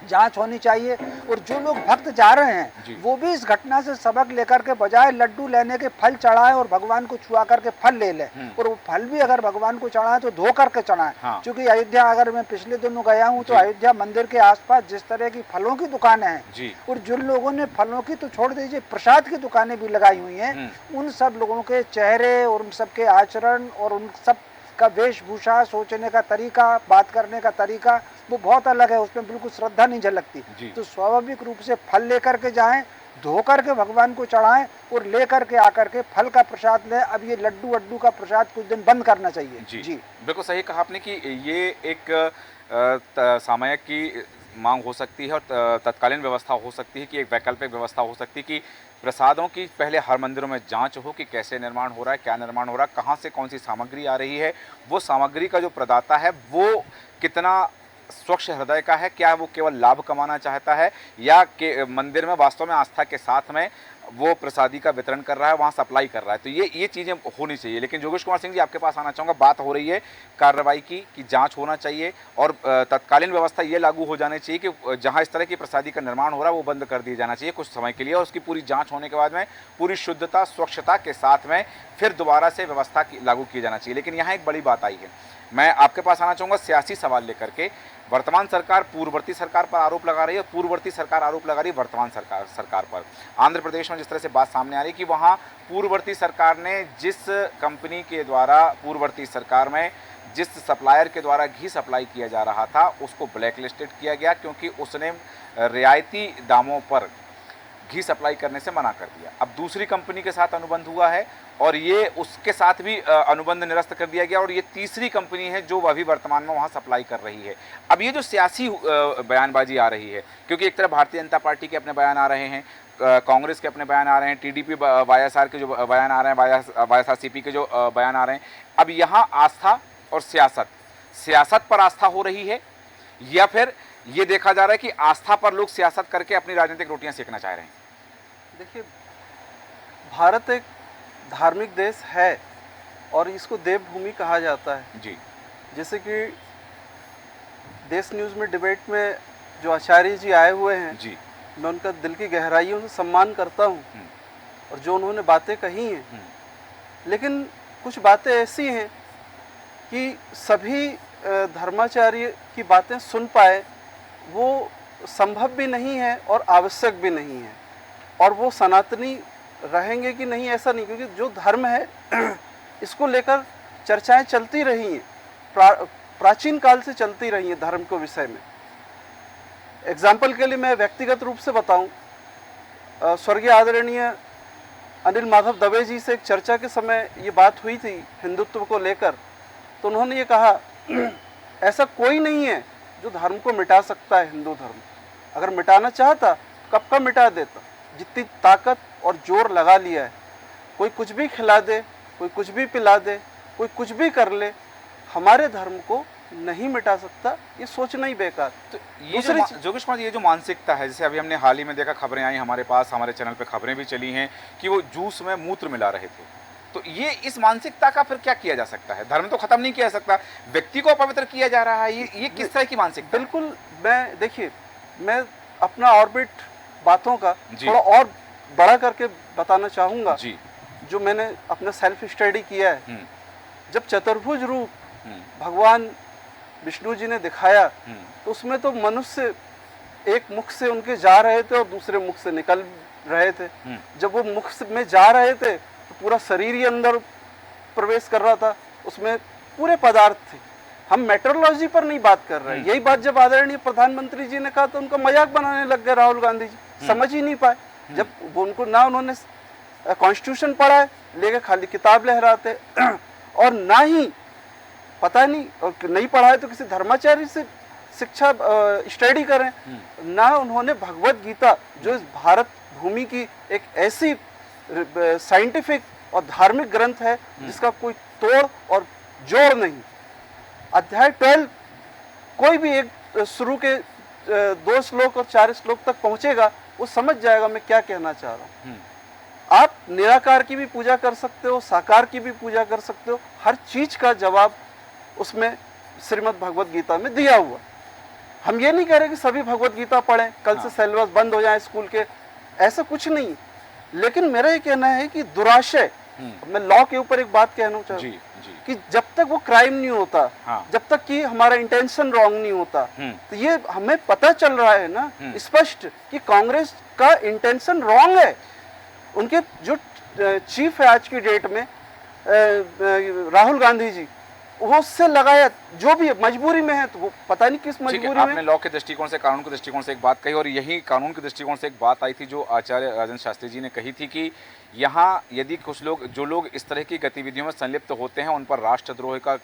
जांच होनी चाहिए। और जो लोग भक्त जा रहे हैं वो भी इस घटना से सबक लेकर के बजाय लड्डू लेने के फल चढ़ाएं और भगवान को छुआ करके फल ले लें। और वो फल भी अगर भगवान को चढ़ाएं तो धो करके चढ़ाएं। क्योंकि अयोध्या, अगर मैं पिछले दिनों गया हूँ तो अयोध्या मंदिर के आसपास जिस तरह की फलों की दुकानें हैं, और जिन लोगों ने फलों की तो छोड़ दीजिए, प्रसाद की दुकानें भी लगाई हुई हैं, उन सब लोगों के चेहरे और उन सब के आचरण और उन सब का वेशभूषा, सोचने का तरीका, बात करने का तरीका वो बहुत अलग है, उसमें बिल्कुल श्रद्धा नहीं झलकती। तो स्वाभाविक रूप से फल लेकर के जाएं, धो करके भगवान को चढ़ाएं और लेकर के आकर के फल का प्रसाद लें। अब ये लड्डू वड्डू का प्रसाद कुछ दिन बंद करना चाहिए। जी बिल्कुल सही कहा आपने कि ये एक सामयिक की मांग हो सकती है और तत्कालीन व्यवस्था हो सकती है कि एक वैकल्पिक व्यवस्था हो सकती है कि प्रसादों की पहले हर मंदिरों में जांच हो कि कैसे निर्माण हो रहा है, क्या निर्माण हो रहा है, कहाँ से कौन सी सामग्री आ रही है, वो सामग्री का जो प्रदाता है वो कितना स्वच्छ हृदय का है, क्या वो केवल लाभ कमाना चाहता है या कि मंदिर में वास्तव में आस्था के साथ में वो प्रसादी का वितरण कर रहा है, वहाँ सप्लाई कर रहा है। तो ये चीज़ें होनी चाहिए। लेकिन योगेश कुमार सिंह जी, आपके पास आना चाहूँगा। बात हो रही है कार्रवाई की कि जांच होना चाहिए और तत्कालीन व्यवस्था ये लागू हो जानी चाहिए कि जहाँ इस तरह की प्रसादी का निर्माण हो रहा है वो बंद कर दिया जाना चाहिए कुछ समय के लिए, और उसकी पूरी जाँच होने के बाद में पूरी शुद्धता स्वच्छता के साथ में फिर दोबारा से व्यवस्था लागू की जाना चाहिए। लेकिन यहाँ एक बड़ी बात आई है, मैं आपके पास आना चाहूँगा सियासी सवाल लेकर के। वर्तमान सरकार पूर्ववर्ती सरकार पर आरोप लगा रही है और पूर्ववर्ती सरकार आरोप लगा रही है वर्तमान सरकार पर। आंध्र प्रदेश में जिस तरह से बात सामने आ रही है कि वहाँ पूर्ववर्ती सरकार ने जिस कंपनी के द्वारा पूर्ववर्ती सरकार में जिस सप्लायर के द्वारा घी सप्लाई किया जा रहा था उसको ब्लैक लिस्टेड किया गया क्योंकि उसने रियायती दामों पर घी सप्लाई करने से मना कर दिया। अब दूसरी कंपनी के साथ अनुबंध हुआ है और ये उसके साथ भी अनुबंध निरस्त कर दिया गया और ये तीसरी कंपनी है जो अभी वर्तमान में वहाँ सप्लाई कर रही है। अब ये जो सियासी बयानबाजी आ रही है, क्योंकि एक तरफ भारतीय जनता पार्टी के अपने बयान आ रहे हैं, कांग्रेस के अपने बयान आ रहे हैं, टीडीपी वाईएसआर के जो बयान आ रहे हैं, वाईएसआरसीपी के जो बयान आ रहे हैं, अब यहाँ आस्था और सियासत पर आस्था हो रही है या फिर ये देखा जा रहा है कि आस्था पर लोग सियासत करके अपनी राजनीतिक रोटियां सेकना चाह रहे हैं? देखिए, भारत एक धार्मिक देश है और इसको देवभूमि कहा जाता है जी। जैसे कि देश न्यूज़ में डिबेट में जो आचार्य जी आए हुए हैं जी, मैं उनका दिल की गहराइयों से सम्मान करता हूँ और जो उन्होंने बातें कही हैं, लेकिन कुछ बातें ऐसी हैं कि सभी धर्माचार्य की बातें सुन पाए वो संभव भी नहीं है और आवश्यक भी नहीं है, और वो सनातनी रहेंगे कि नहीं ऐसा नहीं, क्योंकि जो धर्म है इसको लेकर चर्चाएं चलती रही हैं, प्राचीन काल से चलती रही हैं धर्म को विषय में। एग्जाम्पल के लिए मैं व्यक्तिगत रूप से बताऊं, स्वर्गीय आदरणीय अनिल माधव दवे जी से एक चर्चा के समय ये बात हुई थी हिंदुत्व को लेकर, तो उन्होंने ये कहा ऐसा कोई नहीं है जो धर्म को मिटा सकता है। हिंदू धर्म अगर मिटाना चाहता कब का मिटा देता, जितनी ताकत और जोर लगा लिया है। कोई कुछ भी खिला दे, कोई कुछ भी पिला दे, कोई कुछ भी कर ले, हमारे धर्म को नहीं मिटा सकता, ये सोचना ही बेकार। तो ये जोगेश कुमार, ये जो मानसिकता है, जैसे अभी हमने हाल ही में देखा, खबरें आई हमारे पास, हमारे चैनल पे खबरें भी चली हैं कि वो जूस में मूत्र मिला रहे थे, तो ये इस मानसिकता का फिर क्या किया जा सकता है? धर्म तो खत्म नहीं किया जा सकता, व्यक्ति को अपवित्र किया जा रहा है, ये किस तरह की मानसिकता? बिल्कुल, मैं देखिए, मैं अपना ऑर्बिट बातों का थोड़ा और बड़ा करके बताना चाहूँगा जो मैंने अपना सेल्फ स्टडी किया है। जब चतुर्भुज रूप भगवान विष्णु जी ने दिखाया तो उसमें तो मनुष्य एक मुख से उनके जा रहे थे और दूसरे मुख से निकल रहे थे। जब वो मुख में जा रहे थे तो पूरा शरीर ही अंदर प्रवेश कर रहा था, उसमें पूरे पदार्थ थे। हम मेट्रोलॉजी पर नहीं बात कर रहे हैं। यही बात जब आदरणीय प्रधानमंत्री जी ने कहा तो उनका मजाक बनाने लग गए राहुल गांधी जी, समझ ही नहीं पाए। जब उनको ना उन्होंने कॉन्स्टिट्यूशन पढ़ा है, लेके खाली किताब लहराते और ना ही पता नहीं, और नहीं पढ़ा है तो किसी धर्माचार्य से शिक्षा स्टडी करें, ना उन्होंने भगवत गीता जो इस भारत भूमि की एक ऐसी साइंटिफिक और धार्मिक ग्रंथ है जिसका कोई तोड़ और जोड़ नहीं। अध्याय 12 कोई भी एक शुरू के 2 श्लोक और 4 श्लोक तक पहुंचेगा, वो समझ जाएगा मैं क्या कहना चाह रहा हूँ। आप निराकार की भी पूजा कर सकते हो, साकार की भी पूजा कर सकते हो, हर चीज का जवाब उसमें श्रीमद् भगवत गीता में दिया हुआ। हम ये नहीं कह रहे कि सभी भगवत गीता पढ़ें, कल से सिलेबस बंद हो जाए स्कूल के, ऐसा कुछ नहीं। लेकिन मेरा ये कहना है कि दुराशय, मैं लॉ के ऊपर एक बात कहना चाहूँ कि जब तक वो क्राइम नहीं होता, जब तक कि हमारा इंटेंशन रॉन्ग नहीं होता, तो ये हमें पता चल रहा है ना स्पष्ट कि कांग्रेस का इंटेंशन रॉन्ग है। उनके जो चीफ है आज की डेट में राहुल गांधी जी, वो उससे लगाया, जो भी मजबूरी में है, तो वो पता नहीं किस मजबूरी में। आपने लॉ के दृष्टिकोण से, कानून के दृष्टिकोण से एक बात कही, और यही कानून के दृष्टिकोण से एक बात आई थी जो आचार्य राजेंद्र शास्त्री जी ने कही थी कि यहाँ यदि कुछ लोग, जो लोग इस तरह की गतिविधियों में संलिप्त होते हैं, उन पर राष्ट्रद्रोह का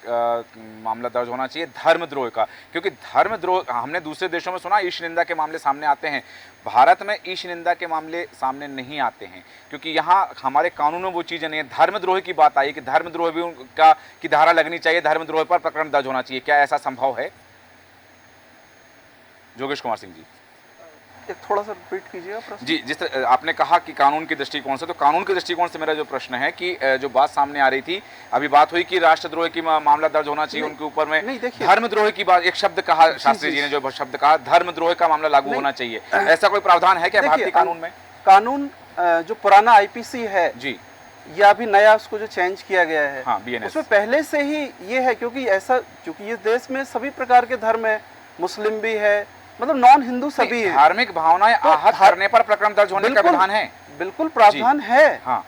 मामला दर्ज होना चाहिए, धर्मद्रोह का। क्योंकि धर्मद्रोह, हमने दूसरे देशों में सुना ईश निंदा के मामले सामने आते हैं, भारत में ईश निंदा के मामले सामने नहीं आते हैं, क्योंकि यहाँ हमारे कानून में वो चीज़ें नहीं है। धर्मद्रोह की बात आई कि धर्मद्रोह भी उनका की धारा लगनी चाहिए, धर्मद्रोह पर प्रकरण दर्ज होना चाहिए। क्या ऐसा संभव है? जोगेश कुमार सिंह जी, एक थोड़ा सा रिपीट कीजिएगा प्रश्न। जी, जिस तरह आपने कहा कि कानून के दृष्टिकोण से, तो कानून के दृष्टिकोण से मेरा जो प्रश्न है कि जो बात सामने आ रही थी, अभी बात हुई कि राष्ट्रद्रोह की मामला दर्ज होना चाहिए उनके ऊपर में, नहीं, देखिए, धर्मद्रोह की बात, एक शब्द कहा शास्त्री जी ने, जो शब्द कहा धर्मद्रोह का मामला लागू होना चाहिए, ऐसा कोई प्रावधान है क्या भारतीय कानून में? कानून जो पुराना आईपीसी है जी, या अभी नया उसको जो चेंज किया गया है, हाँ, BNS, उसमें पहले से ही ये है, क्योंकि ऐसा, क्योंकि इस देश में सभी प्रकार के धर्म है, मुस्लिम भी है, मतलब नॉन हिंदू सभी है। धार्मिक भावनाएं आहत करने पर प्रकरण दर्ज होने का विधान है, बिल्कुल प्रावधान है। हाँ,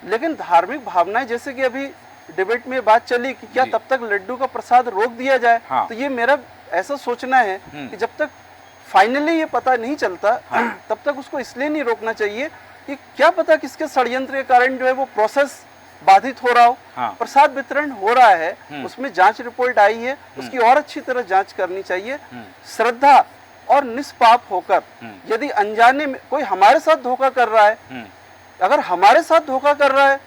लेकिन धार्मिक भावनाएं, जैसे कि अभी डिबेट में बात चली कि क्या तब तक लड्डू का प्रसाद रोक दिया जाए, हाँ, तो ये मेरा ऐसा सोचना है कि जब तक फाइनली ये पता नहीं चलता, तब तक उसको इसलिए नहीं रोकना चाहिए कि क्या पता किसके षड्यंत्र के कारण जो है वो प्रोसेस बाधित हो रहा हो। हाँ, प्रसाद वितरण हो रहा है, उसमें जांच रिपोर्ट आई है, उसकी और अच्छी तरह जांच करनी चाहिए, श्रद्धा और निष्पाप होकर। यदि अनजाने में कोई हमारे साथ धोखा कर रहा है, अगर हमारे साथ धोखा कर रहा है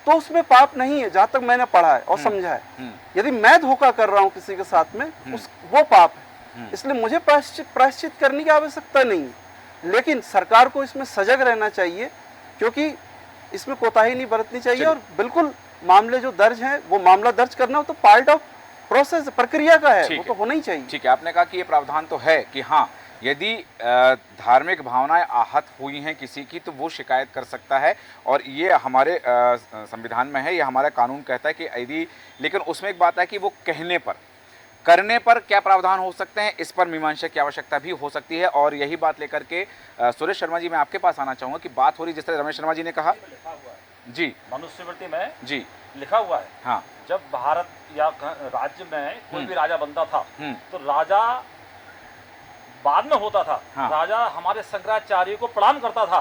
तो उसमें पाप नहीं है, जहां तक मैंने पढ़ा है और समझा है। यदि मैं धोखा कर रहा हूं किसी के साथ में, वो पाप है। इसलिए मुझे प्रायश्चित करने की आवश्यकता नहीं है, लेकिन सरकार को इसमें सजग रहना चाहिए, क्योंकि इसमें कोताही नहीं बरतनी चाहिए। और बिल्कुल मामले जो दर्ज हैं, वो मामला दर्ज करना हो तो पार्ट ऑफ प्रोसेस, प्रक्रिया का है, वो तो होना ही चाहिए। ठीक है, आपने कहा कि ये प्रावधान तो है कि हाँ, यदि धार्मिक भावनाएं आहत हुई हैं किसी की, तो वो शिकायत कर सकता है, और ये हमारे संविधान में है, ये हमारा कानून कहता है कि यदि, लेकिन उसमें एक बात है कि वो कहने पर, करने पर क्या प्रावधान हो सकते हैं, इस पर मीमांसा की आवश्यकता भी हो सकती है। और यही बात लेकर के सुरेश शर्मा जी, मैं आपके पास आना चाहूँगा कि बात हो रही, जिस तरह रमेश शर्मा जी ने कहा, जी, मनुस्मृति में जी लिखा हुआ है, हाँ, जब भारत या राज्य में कोई भी राजा बनता था, तो राजा बाद में होता था, हाँ, राजा हमारे शंकराचार्य को प्रणाम करता था,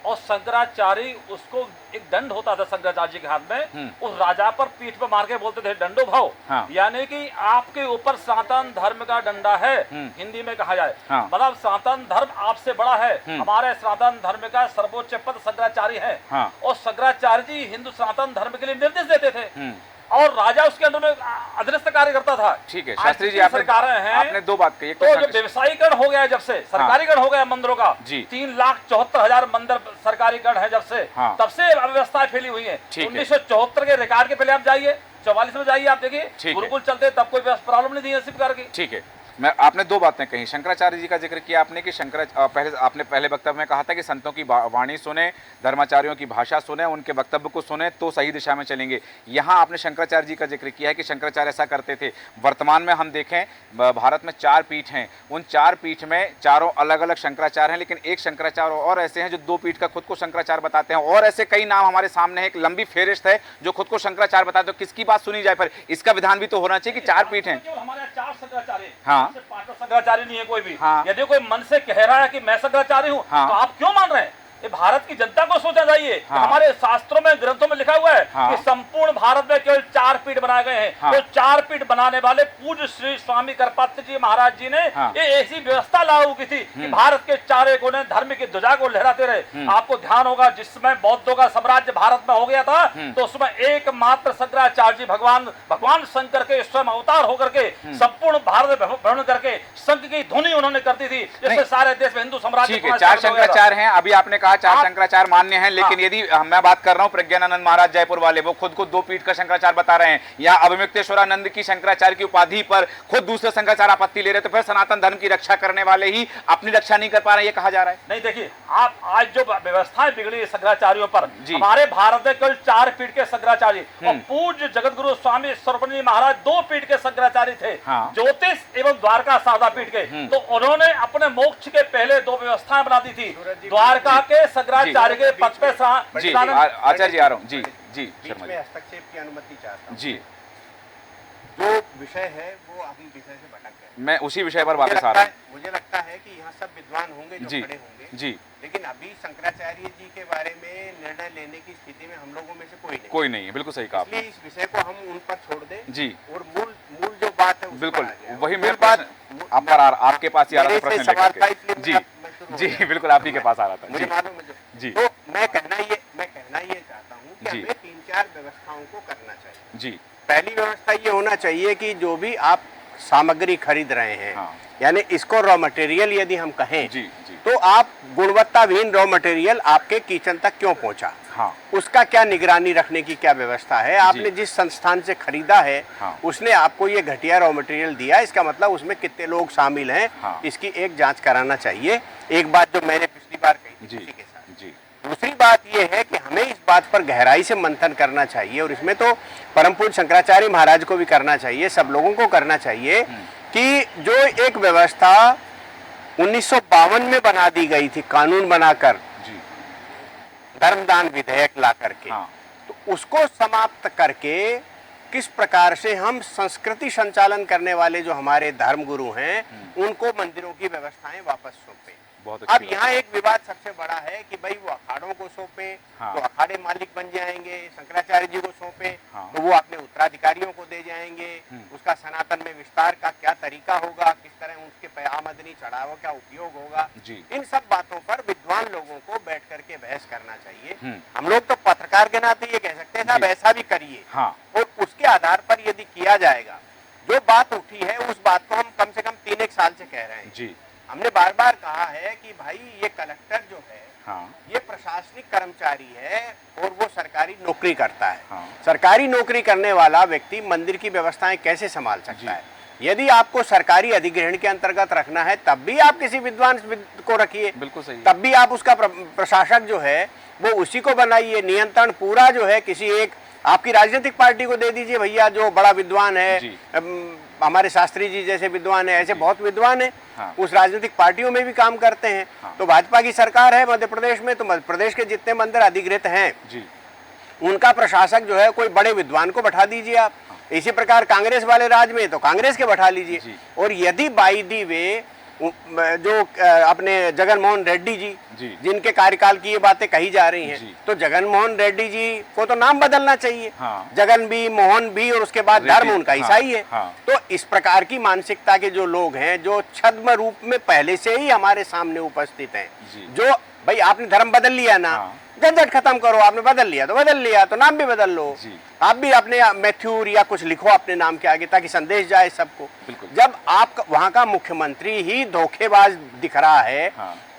और शंकराचार्य उसको एक दंड होता था शंकराचार्य के हाथ में, उस राजा पर पीठ पर मार के बोलते थे डंडो भाव, हाँ, यानी कि आपके ऊपर सनातन धर्म का डंडा है, हिंदी में कहा जाए, हाँ, मतलब सनातन धर्म आपसे बड़ा है, हमारे सनातन धर्म का सर्वोच्च पद शंकराचार्य है, हाँ, और शंकराचार्य जी हिंदू सनातन धर्म के लिए निर्देश देते थे, और राजा उसके अंदर में अधीनस्थ कार्य करता था। ठीक है शास्त्री जी, आपने दो बात कही, तो जो व्यवसायीकरण हो गया, जब से सरकारीकरण हो गया मंदिरों का, 3,74,000 मंदिर सरकारीकरण है जब से, तब से अव्यवस्थाएं फैली हुई है। 1974 के रिकॉर्ड के पहले आप जाइए, 44 में जाइए, आप देखिए गुरुकुल चलते, तब कोई प्रॉब्लम नहीं थी इस प्रकार की। ठीक है, मैं, आपने दो बातें कही, शंकराचार्य जी का जिक्र किया आपने कि आपने पहले वक्तव्य में कहा था कि संतों की वाणी सुने, धर्माचार्यों की भाषा सुने, उनके वक्तव्य को सुने तो सही दिशा में चलेंगे। यहाँ आपने शंकराचार्य जी का जिक्र किया है कि शंकराचार्य ऐसा करते थे। वर्तमान में हम देखें, भारत में 4 पीठ हैं, उन 4 पीठ में चारों अलग अलग शंकराचार्य हैं, लेकिन एक शंकराचार्य और ऐसे हैं जो 2 पीठ का खुद को शंकराचार्य बताते हैं, और ऐसे कई नाम हमारे सामने है, एक लंबी फेरिस्त है जो खुद को शंकराचार्य बताते हैं। तो किसकी बात सुनी जाए? पर इसका विधान भी तो होना चाहिए कि 4 पीठ हैं। हमारे 4 शंकराचार्य, हाँ, शंकराचार्य नहीं है कोई भी। हाँ, यदि कोई मन से कह रहा है कि मैं शंकराचार्य हूँ, हाँ, तो आप क्यों मान रहे हैं? ये भारत की जनता को सोचना चाहिए। हाँ, हमारे शास्त्रों में, ग्रंथों में लिखा हुआ है, हाँ, कि संपूर्ण भारत में केवल 4 पीठ बनाए गए हैं। हाँ, तो 4 पीठ बनाने वाले पूज्य श्री स्वामी करपात्र जी महाराज जी ने हाँ, ये ऐसी व्यवस्था लागू की थी कि भारत के चारों कोने धर्म की ध्वजा को लहराते रहे। आपको ध्यान होगा, जिसमें बौद्धों का साम्राज्य भारत में हो गया था, तो उसमें एकमात्र शंकराचार्य जी भगवान शंकर के स्वयं अवतार होकर के संपूर्ण भारत भ्रमण करके शंख की ध्वनि उन्होंने करती थी, जिससे सारे देश में हिंदू साम्राज्य। 4 शंकराचार्य हैं, अभी आपने कहा 4 शंकराचार्य मान्य हैं, लेकिन यदि मैं बात कर रहा हूं प्रज्ञानानंद महाराज जयपुर वाले, वो खुद को 2 पीठ का शंकराचार्य बता रहे हैं, या अभिमुक्तेश्वरानंद की शंकराचार्य की उपाधि पर खुद दूसरे शंकराचार्य आपत्ति ले रहे, तो फिर सनातन धर्म की रक्षा करने वाले ही अपनी रक्षा नहीं कर पा रहे, ये कहा जा रहा है। नहीं, देखिए, आप आज जो व्यवस्थाएं बिगड़ी है शंकराचार्यों पर, हमारे भारत में केवल 4 पीठ के शंकराचार्य, और पूज्य जगत गुरु स्वामी सर्वपल्ली महाराज 2 पीठ के शंकराचार्य थे, ज्योतिष एवं द्वारका शारदा पीठ के। तो उन्होंने अपने मोक्ष के पहले 2 व्यवस्थाएं बना दी थी। द्वारका के शंकराचार्य के पद पे आचार्य जी आ रहा हूँ, जी जी बीच में हस्तक्षेप की अनुमति चाहता हूं। जी, जो विषय है वो हम विषय से भटक गए। मैं उसी विषय पर वापस आ रहा हूँ। मुझे लगता है कि यहाँ सब विद्वान होंगे जो खड़े होंगे जी, लेकिन अभी शंकराचार्य जी के बारे में निर्णय लेने की स्थिति में हम लोगों में से कोई नहीं है। बिल्कुल सही कहा आपने। इस विषय को हम उन पर छोड़ दें जी, और मूल जो बात है उस बिल्कुल पर आ जाए। वही मेरे पास आप पर आपके पास ही आ रहा था प्रश्न लेकर के। जी जी, बिल्कुल आप ही के पास आ रहा था। मुझे मालूम है जी, तो मैं कहना ये चाहता हूँ कि हमें 3-4 व्यवस्थाओं को करना चाहिए। जी, पहली व्यवस्था ये होना चाहिए कि जो भी आप सामग्री खरीद रहे हैं, हाँ, यानी इसको रॉ मटेरियल यदि हम कहें, जी, जी, तो आप गुणवत्ताहीन रॉ मटेरियल आपके किचन तक क्यों पहुंचा, हाँ, उसका क्या निगरानी रखने की क्या व्यवस्था है। आपने जिस संस्थान से खरीदा है, हाँ, उसने आपको ये घटिया रॉ मटेरियल दिया, इसका मतलब उसमें कितने लोग शामिल हैं, हाँ, इसकी एक जांच कराना चाहिए। एक बात जो मैंने पिछली बार कही थी उसी के साथ। जी, दूसरी बात यह है कि हमें इस बात पर गहराई से मंथन करना चाहिए और इसमें तो परम पूज्य शंकराचार्य महाराज को भी करना चाहिए, सब लोगों को करना चाहिए कि जो एक व्यवस्था 1952 में बना दी गई थी कानून बनाकर, जी, धर्मदान विधेयक ला करके, हाँ, तो उसको समाप्त करके किस प्रकार से हम संस्कृति संचालन करने वाले जो हमारे धर्म गुरु हैं उनको मंदिरों की व्यवस्थाएं वापस सौंपे। बहुत अब यहाँ एक विवाद सबसे बड़ा है कि भाई वो अखाड़ों को सौंपे, हाँ, तो अखाड़े मालिक बन जाएंगे, शंकराचार्य जी को सौंपे, हाँ, तो वो अपने उत्तराधिकारियों को दे जाएंगे, उसका सनातन में विस्तार का क्या तरीका होगा, किस तरह उसके आमदनी चढ़ावा क्या उपयोग होगा, इन सब बातों पर विद्वान लोगों को बैठ करके बहस करना चाहिए। हम लोग तो पत्रकार के नाते ये कह सकते हैं साहब ऐसा भी करिए, हाँ, और उसके आधार पर यदि किया जाएगा, जो बात उठी है उस बात को हम कम से कम 3-1 साल से कह रहे हैं जी, हमने बार बार कहा है कि भाई ये कलेक्टर जो है, हाँ, ये प्रशासनिक कर्मचारी है और वो सरकारी नौकरी करता है, हाँ, सरकारी नौकरी करने वाला व्यक्ति मंदिर की व्यवस्थाएं कैसे संभाल सकता है। यदि आपको सरकारी अधिग्रहण के अंतर्गत रखना है तब भी आप किसी विद्वान को रखिए, बिल्कुल सही, तब भी आप उसका प्रशासक जो है वो उसी को बनाइए। नियंत्रण पूरा जो है किसी एक आपकी राजनीतिक पार्टी को दे दीजिए, भैया जो बड़ा विद्वान है, हमारे शास्त्री जी जैसे विद्वान है, ऐसे बहुत विद्वान है, हाँ, उस राजनीतिक पार्टियों में भी काम करते हैं। हाँ, तो भाजपा की सरकार है मध्य प्रदेश में, तो मध्य प्रदेश के जितने मंदिर अधिकृत हैं जी, उनका प्रशासक जो है कोई बड़े विद्वान को बैठा दीजिए आप। इसी प्रकार कांग्रेस वाले राज में तो कांग्रेस के बैठा लीजिए। और यदि बाई दी वे जो अपने जगन मोहन रेड्डी जी, जिनके कार्यकाल की ये बातें कही जा रही हैं, तो जगन मोहन रेड्डी जी को तो नाम बदलना चाहिए, हाँ, जगन भी, मोहन भी, और उसके बाद धर्म उनका ईसाई है। हाँ, तो इस प्रकार की मानसिकता के जो लोग हैं, जो छद्म रूप में पहले से ही हमारे सामने उपस्थित हैं, जो भाई आपने धर्म बदल लिया ना, झंझट खत्म करो, आपने बदल लिया तो बदल लिया, तो नाम भी बदल लो, आप भी अपने मैथ्यूर या कुछ लिखो अपने नाम के आगे ताकि संदेश जाए सबको। जब आप वहां का मुख्यमंत्री ही धोखेबाज दिख रहा है,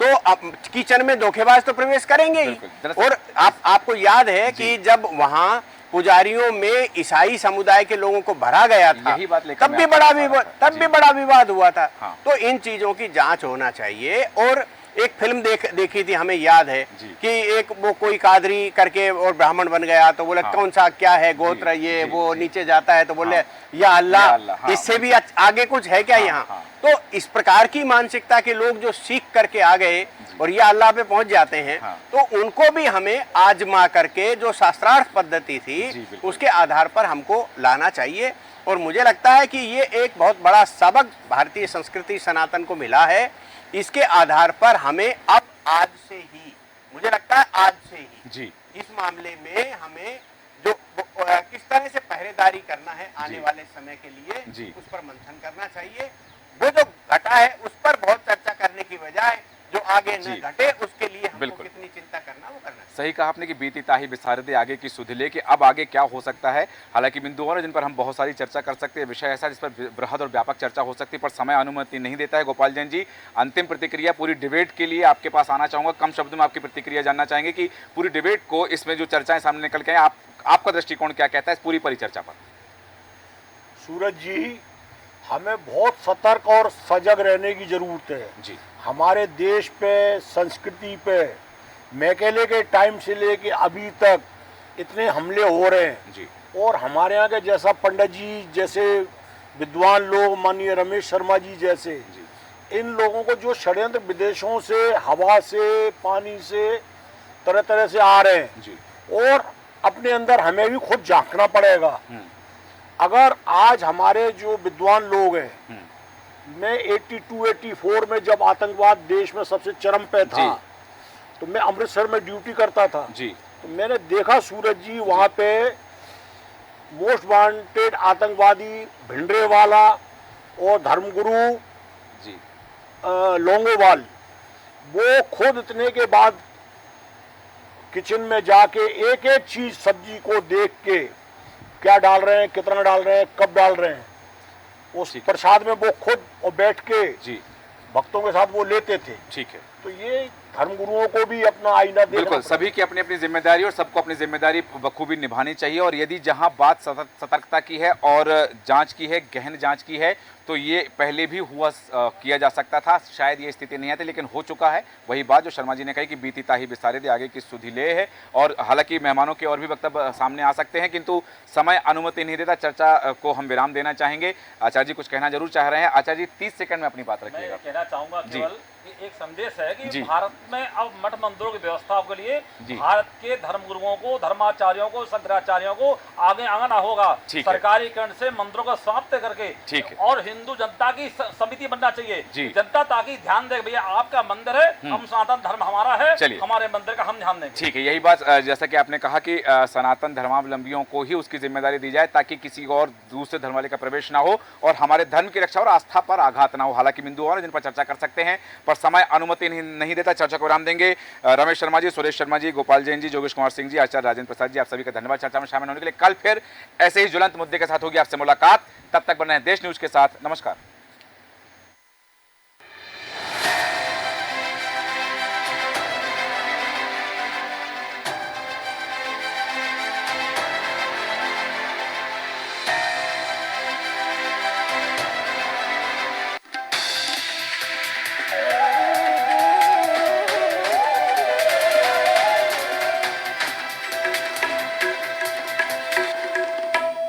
तो किचन में धोखेबाज तो प्रवेश करेंगे ही। और आपको याद है कि जब वहां पुजारियों में ईसाई समुदाय के लोगों को भरा गया था, तब भी बड़ा विवाद हुआ था। तो इन चीजों की जांच होना चाहिए। और एक फिल्म देखी थी, हमें याद है कि एक वो कोई कादरी करके और ब्राह्मण बन गया, तो बोले कौन सा क्या है गोत्र, ये वो नीचे जाता है तो बोले या अल्लाह, इससे भी आगे कुछ है क्या यहाँ। तो इस प्रकार की मानसिकता के लोग जो सीख करके आ गए और या अल्लाह पे पहुंच जाते हैं, तो उनको भी हमें आजमा करके जो शास्त्रार्थ पद्धति थी उसके आधार पर हमको लाना चाहिए। और मुझे लगता है कि ये एक बहुत बड़ा सबक भारतीय संस्कृति सनातन को मिला है। इसके आधार पर हमें अब आज से ही, मुझे लगता है आज से ही इस मामले में हमें जो किस तरह से पहरेदारी करना है आने वाले समय के लिए, उस पर मंथन करना चाहिए। वो जो घटा है उस पर बहुत चर्चा करने की बजाय जो आगे न घटे उसके लिए हमको कितनी चिंता करना वो करना। सही कहा आपने कि बीती ताही विसारदे आगे की सुध ले, कि अब आगे क्या हो सकता है। हालांकि बिंदु और जिन पर हम बहुत सारी चर्चा कर सकते हैं, विषय ऐसा जिस पर बृहद और व्यापक चर्चा हो सकती है, पर समय अनुमति नहीं देता है। गोपाल जैन जी, अंतिम प्रतिक्रिया पूरी डिबेट के लिए आपके पास आना चाहूँगा। कम शब्दों में आपकी प्रतिक्रिया जानना चाहेंगे कि पूरी डिबेट को, इसमें जो चर्चाएं सामने निकल के आए, आपका दृष्टिकोण क्या कहता है इस पूरी परिचर्चा पर। सूरज जी, हमें बहुत सतर्क और सजग रहने की जरूरत है जी। हमारे देश पे, संस्कृति पे मैकेले के टाइम से लेके अभी तक इतने हमले हो रहे हैं जी। और हमारे यहाँ के जैसा पंडित जी जैसे विद्वान लोग, माननीय रमेश शर्मा जी जैसे इन लोगों को जो षड्यंत्र विदेशों से, हवा से, पानी से, तरह तरह से आ रहे हैं जी। और अपने अंदर हमें भी खुद झांकना पड़ेगा। अगर आज हमारे जो विद्वान लोग हैं, मैं 82-84 में जब आतंकवाद देश में सबसे चरम पे था, तो मैं अमृतसर में ड्यूटी करता था जी। तो मैंने देखा सूरज जी वहाँ पे मोस्ट वांटेड आतंकवादी भिंडरेवाला और धर्मगुरु जी लोंगोवाल, वो खुद इतने के बाद किचन में जाके एक एक चीज सब्जी को देख के क्या डाल रहे हैं, कितना डाल रहे हैं, कब डाल रहे हैं, उस प्रसाद में वो खुद और बैठ के जी भक्तों के साथ वो लेते थे। ठीक है, तो ये धर्मगुरुओं को भी अपना आईना देखना, बिल्कुल सभी की अपनी अपनी जिम्मेदारी और सबको अपनी जिम्मेदारी बखूबी निभानी चाहिए। और यदि जहां बात सतर्कता की है और जांच की है, गहन जांच की है, तो ये पहले भी हुआ किया जा सकता था, शायद ये स्थिति नहीं आती, लेकिन हो चुका है। वही बात जो शर्मा जी ने कही कि बीती ताही बिसारे दे, आगे की सुधि ले है। और हालांकि मेहमानों के और भी वक्तव्य सामने आ सकते हैं, किंतु समय अनुमति नहीं देता। चर्चा को हम विराम देना चाहेंगे। आचार्य जी कुछ कहना जरूर चाह रहे हैं। आचार्य जी 30 सेकंड में अपनी बात रखिएगा। कहना चाहूंगा केवल एक संदेश है कि भारत में अब मठ मंदिरों की व्यवस्था के लिए भारत के धर्मगुरुओं को, धर्माचार्यों को, शंकराचार्यों को आगे आना होगा। सरकारी करण से मंदिरों को समाप्त करके और हिंदू जनता की समिति बनना चाहिए। जनता ताकि ध्यान दे, भैया आपका मंदिर है, हम सनातन धर्म हमारा है, हमारे मंदिर का हम ध्यान देंगे। ठीक है, यही बात जैसा कि आपने कहा कि सनातन धर्मावलंबियों को ही उसकी जिम्मेदारी दी जाए, ताकि किसी और दूसरे धर्म वाले का प्रवेश ना हो और हमारे धर्म की रक्षा और आस्था पर आघात ना हो। हालांकि बिंदु और जिन पर चर्चा कर सकते हैं, पर समय अनुमति नहीं देता। चर्चा को विराम देंगे। रमेश शर्मा जी, सुरेश शर्मा जी, गोपाल जैन जी, जोगेश कुमार सिंह जी, आचार्य राजेंद्र प्रसाद जी, आप सभी का धन्यवाद चर्चा में शामिल होने के लिए। कल फिर ऐसे ही ज्वलंत मुद्दे के साथ होगी आपसे मुलाकात। तब तक बने हैं देश न्यूज के साथ। नमस्कार।